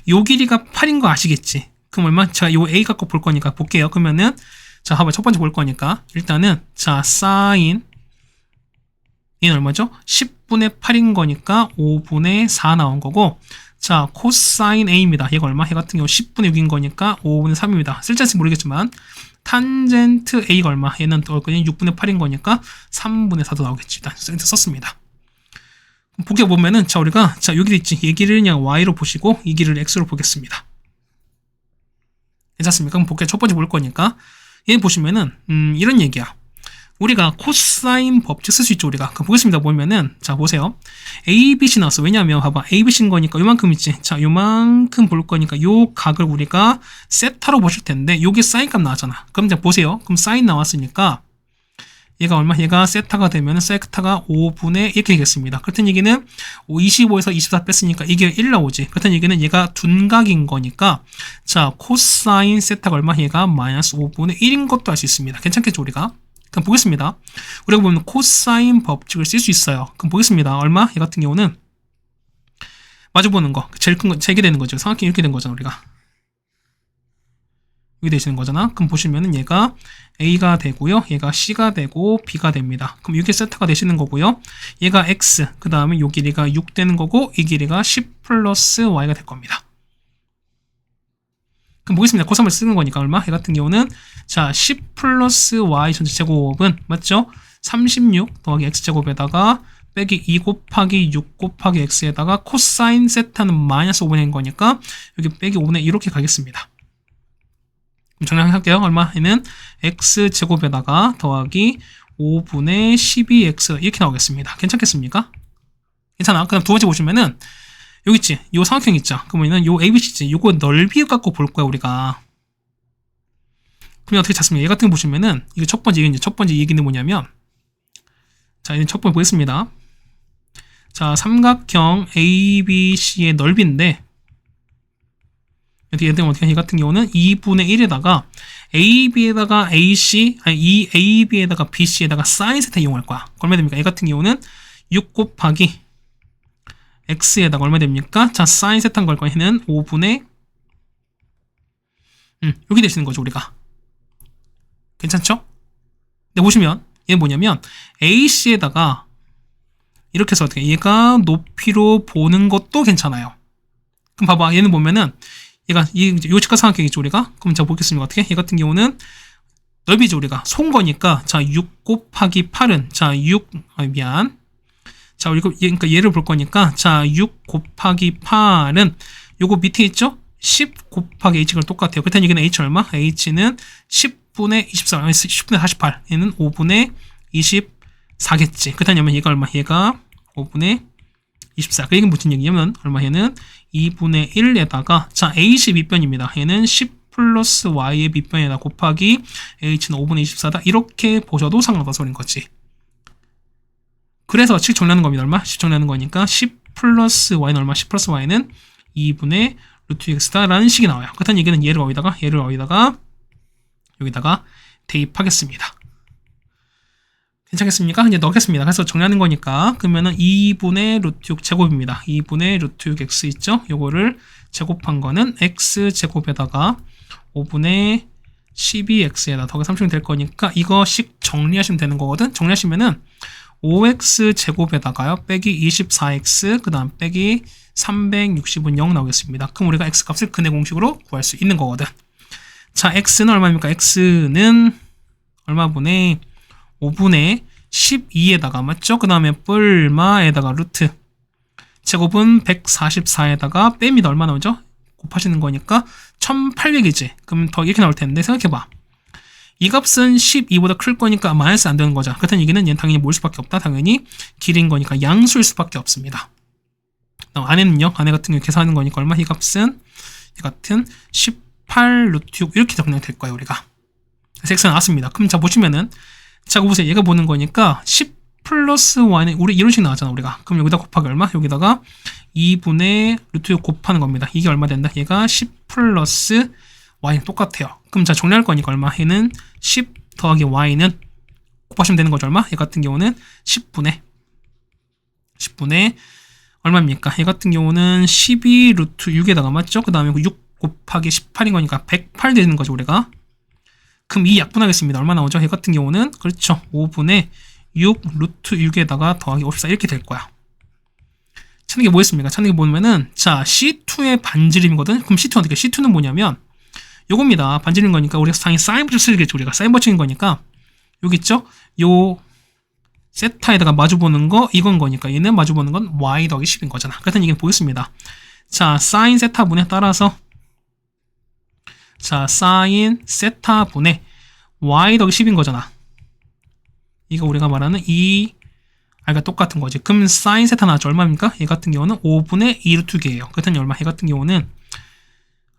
요 길이가 8인 거 아시겠지? 그럼 얼마? 자, 요 A 갖고 볼 거니까 볼게요. 그러면은 자, 봐봐. 첫 번째 볼 거니까 일단은 자, 사인 얘는 얼마죠? 10분의 8인 거니까 5분의 4 나온 거고 자, 코사인 A입니다. 얘가 얼마? 얘 같은 경우 10분의 6인 거니까 5분의 3입니다. 쓸지 모르겠지만 탄젠트 A가 얼마? 얘는 또 6분의 8인 거니까 3분의 4도 나오겠지. 일단 센트 썼습니다. 보기 보면은 자, 우리가 자, 여기 있지. 이 길을 그냥 y로 보시고 이 길을 x로 보겠습니다. 괜찮습니까? 그럼 볼게요. 첫 번째 볼 거니까 얘 보시면은 이런 얘기야. 우리가 코사인 법칙 쓸 수 있죠, 우리가. 그럼 보겠습니다. 보면은 자, 보세요. ABC 나왔어. 왜냐면 봐봐. ABC인 거니까 요만큼 있지. 자, 요만큼 볼 거니까 요 각을 우리가 세타로 보실 텐데 요게 사인 값 나왔잖아. 그럼 이제 보세요. 그럼 사인 나왔으니까 얘가 얼마? 얘가 세타가 되면 세타가 5분의 이렇게 되겠습니다. 그렇다는 얘기는 25에서 24 뺐으니까 이게 1 나오지. 그렇다는 얘기는 얘가 둔각인 거니까 자, 코사인 세타가 얼마? 얘가 마이너스 5분의 1인 것도 알 수 있습니다. 괜찮겠죠, 우리가? 그럼 보겠습니다. 우리가 보면 코사인 법칙을 쓸 수 있어요. 그럼 보겠습니다. 얼마? 얘 같은 경우는 마주보는 거. 제일 큰 거, 제게 되는 거죠. 정확히 이렇게 된 거잖아, 우리가. 이렇게 되시는 거잖아. 그럼 보시면은 얘가 A가 되고요. 얘가 C가 되고 B가 됩니다. 그럼 이게 세타가 되시는 거고요. 얘가 X, 그 다음에 이 길이가 6 되는 거고 이 길이가 10 플러스 Y가 될 겁니다. 그럼 보겠습니다. 고3을 쓰는 거니까 얼마? 얘 같은 경우는 자, 10 플러스 Y 전체 제곱은 맞죠? 36 더하기 X제곱에다가 빼기 2 곱하기 6 곱하기 X에다가 코사인 세타는 마이너스 5분의 거니까 여기 빼기 5분의 이렇게 가겠습니다. 정리할게요. 얼마에는 x제곱에다가 더하기 5분의 12x 이렇게 나오겠습니다. 괜찮겠습니까? 괜찮아. 그 다음 두 번째 보시면은 여기 있지. 요 삼각형 있죠. 그러면은 요 ABC지. 요거 넓이 갖고 볼 거야, 우리가. 그러면 어떻게 찾습니까? 얘 같은 거 보시면은 이거 첫 번째 얘기는 뭐냐면 자, 이제 첫 번째 보겠습니다. 자, 삼각형 ABC의 넓이인데 얘 같은 경우는 2분의 1에다가 AB에다가 AC, 아니 이 AB에다가 BC에다가 사인 세타 이용할 거야. 얼마 됩니까? 얘 같은 경우는 6 곱하기 X에다가 얼마 됩니까? 자, 사인 세타인 걸 거는 5분의 여기 되시는 거죠, 우리가. 괜찮죠? 근데 보시면 얘는 뭐냐면 AC에다가 이렇게 해서 어떻게 얘가 높이로 보는 것도 괜찮아요. 그럼 봐봐. 얘는 보면은 얘가 요 직각삼각형이죠, 우리가. 그럼 제가 보겠습니다. 어떻게? 얘 같은 경우는 넓이죠, 우리가. 송 거니까 자, 6 곱하기 8은 자, 6 미안. 자, 그러니까 얘를 볼 거니까 자, 6 곱하기 8은 요거 밑에 있죠? 10 곱하기 h가 똑같아요. 그렇다는 얘기는 h 얼마? h는 10분의 24, 10분의 48. 얘는 5분의 24겠지. 그렇다면 얘가 얼마? 얘가 5분의 24. 그 얘기는 무슨 얘기냐면 얼마? 얘는 2분의 1에다가 자, a12변입니다. 얘는 10 플러스 y의 밑변에다 곱하기 h는 5분의 24다. 이렇게 보셔도 상관없다 소린 거지. 그래서 식 정리하는 겁니다. 얼마? 10 정리하는 거니까 10 플러스 y는 얼마? 10 플러스 y는 2분의 루트 x다 라는 식이 나와요. 그렇다는 얘기는 얘를 여기다가 대입하겠습니다. 괜찮겠습니까? 이제 넣겠습니다. 그래서 정리하는 거니까 그러면은 2분의 루트 6 제곱입니다. 2분의 루트 6x 있죠? 요거를 제곱한 거는 x 제곱에다가 5분의 12x에다 더하기 3층이 될 거니까 이거씩 정리하시면 되는 거거든. 정리하시면은 5x 제곱에다가요 빼기 24x 그 다음 빼기 360은 0 나오겠습니다. 그럼 우리가 x 값을 근해 공식으로 구할 수 있는 거거든. 자, x는 얼마입니까? x는 얼마분의 5분의 12에다가 맞죠? 그 다음에 뿔마에다가 루트 제곱은 144에다가 뺍니다. 얼마 나오죠? 곱하시는 거니까 1800이지. 그럼 더 이렇게 나올 텐데 생각해봐. 이 값은 12보다 클 거니까 마이너스 안 되는 거죠. 그렇다는 얘기는 얘는 당연히 뭘 수밖에 없다. 당연히 길인 거니까 양수일 수밖에 없습니다. 안에는요. 안에 같은 경우 계산하는 거니까 얼마? 이 값은 이 같은 18 루트 6 이렇게 정리가 될 거예요. 우리가. 그래서 x가 나왔습니다. 그럼 자 보시면은 자 보세요. 얘가 보는 거니까 10 플러스 y는 우리 이런 식 나왔잖아. 우리가. 그럼 여기다 곱하기 얼마? 여기다가 2분의 루트 6 곱하는 겁니다. 이게 얼마 된다? 얘가 10 플러스 y는 똑같아요. 그럼 자 정리할 거니까 얼마? 얘는 10 더하기 y는 곱하시면 되는 거죠. 얼마? 얘 같은 경우는 10분의 얼마입니까? 얘 같은 경우는 12 루트 6에다가 맞죠? 그 다음에 6 곱하기 18인 거니까 108 되는 거죠. 우리가. 그럼 이 약분하겠습니다. 얼마 나오죠? 얘 같은 경우는 그렇죠. 5분의 6 루트 6에다가 더하기 54 이렇게 될 거야. 찾는 게 뭐였습니까? 찾는 게 뭐냐면은 자 C2의 반지름이거든. 그럼 C2는 어떻게? C2는 뭐냐면 요겁니다. 반지름인 거니까 우리가 당연히 사인 버칭 쓰겠죠. 우리가 사인 버칭인 거니까 여기 있죠? 요 세타에다가 마주보는 거 이건 거니까 얘는 마주보는 건 y 더하기 10인 거잖아. 그렇다는 얘기는 보겠습니다. 자 사인 세타분에 따라서 자 사인 세타분의 y 더하기 10인 거잖아. 이거 우리가 말하는 이 아이가 똑같은 거지. 그럼 사인 세타 나왔죠. 얼마입니까? 얘 같은 경우는 5분의 2 루트 2예요. 그렇다니 얼마? 얘 같은 경우는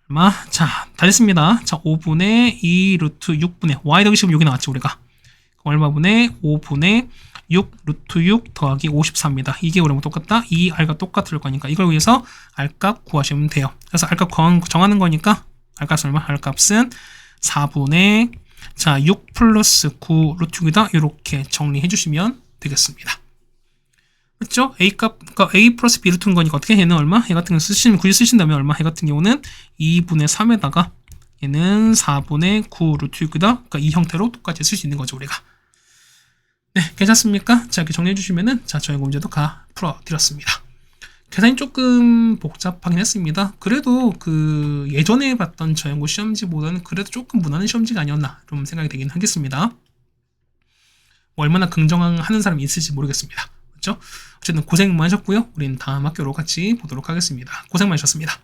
얼마? 자, 다 됐습니다. 자, 5분의 2 루트 6분의 y 더하기 10은 여기 나왔죠. 우리가. 얼마분의 5분의 6 루트 6 더하기 54입니다. 이게 우리랑 똑같다. 이 r과 똑같을 거니까 이걸 위해서 r값 구하시면 돼요. 그래서 r값 정하는 거니까 r값은 얼마? r값은 4분의 자, 6 플러스 9 루트 6이다. 이렇게 정리해 주시면 되겠습니다. 그렇죠? A 값, 그러니까 A 플러스 B 루트인 거니까 어떻게 얘는 얼마? 얘 같은 경우 굳이 쓰신다면 얼마? 얘 같은 경우는 2분의 3에다가 얘는 4분의 9 루트 6이다. 그러니까 이 형태로 똑같이 쓸 수 있는 거죠, 우리가. 네, 괜찮습니까? 자, 이렇게 정리해 주시면은 자, 저희 문제도 풀어 드렸습니다. 계산이 조금 복잡하긴 했습니다. 그래도 그 예전에 봤던 저연고 시험지보다는 그래도 조금 무난한 시험지가 아니었나 좀 생각이 되긴 하겠습니다. 뭐 얼마나 긍정하는 사람이 있을지 모르겠습니다. 그렇죠? 어쨌든 고생 많으셨고요. 우리는 다음 학교로 같이 보도록 하겠습니다. 고생 많으셨습니다.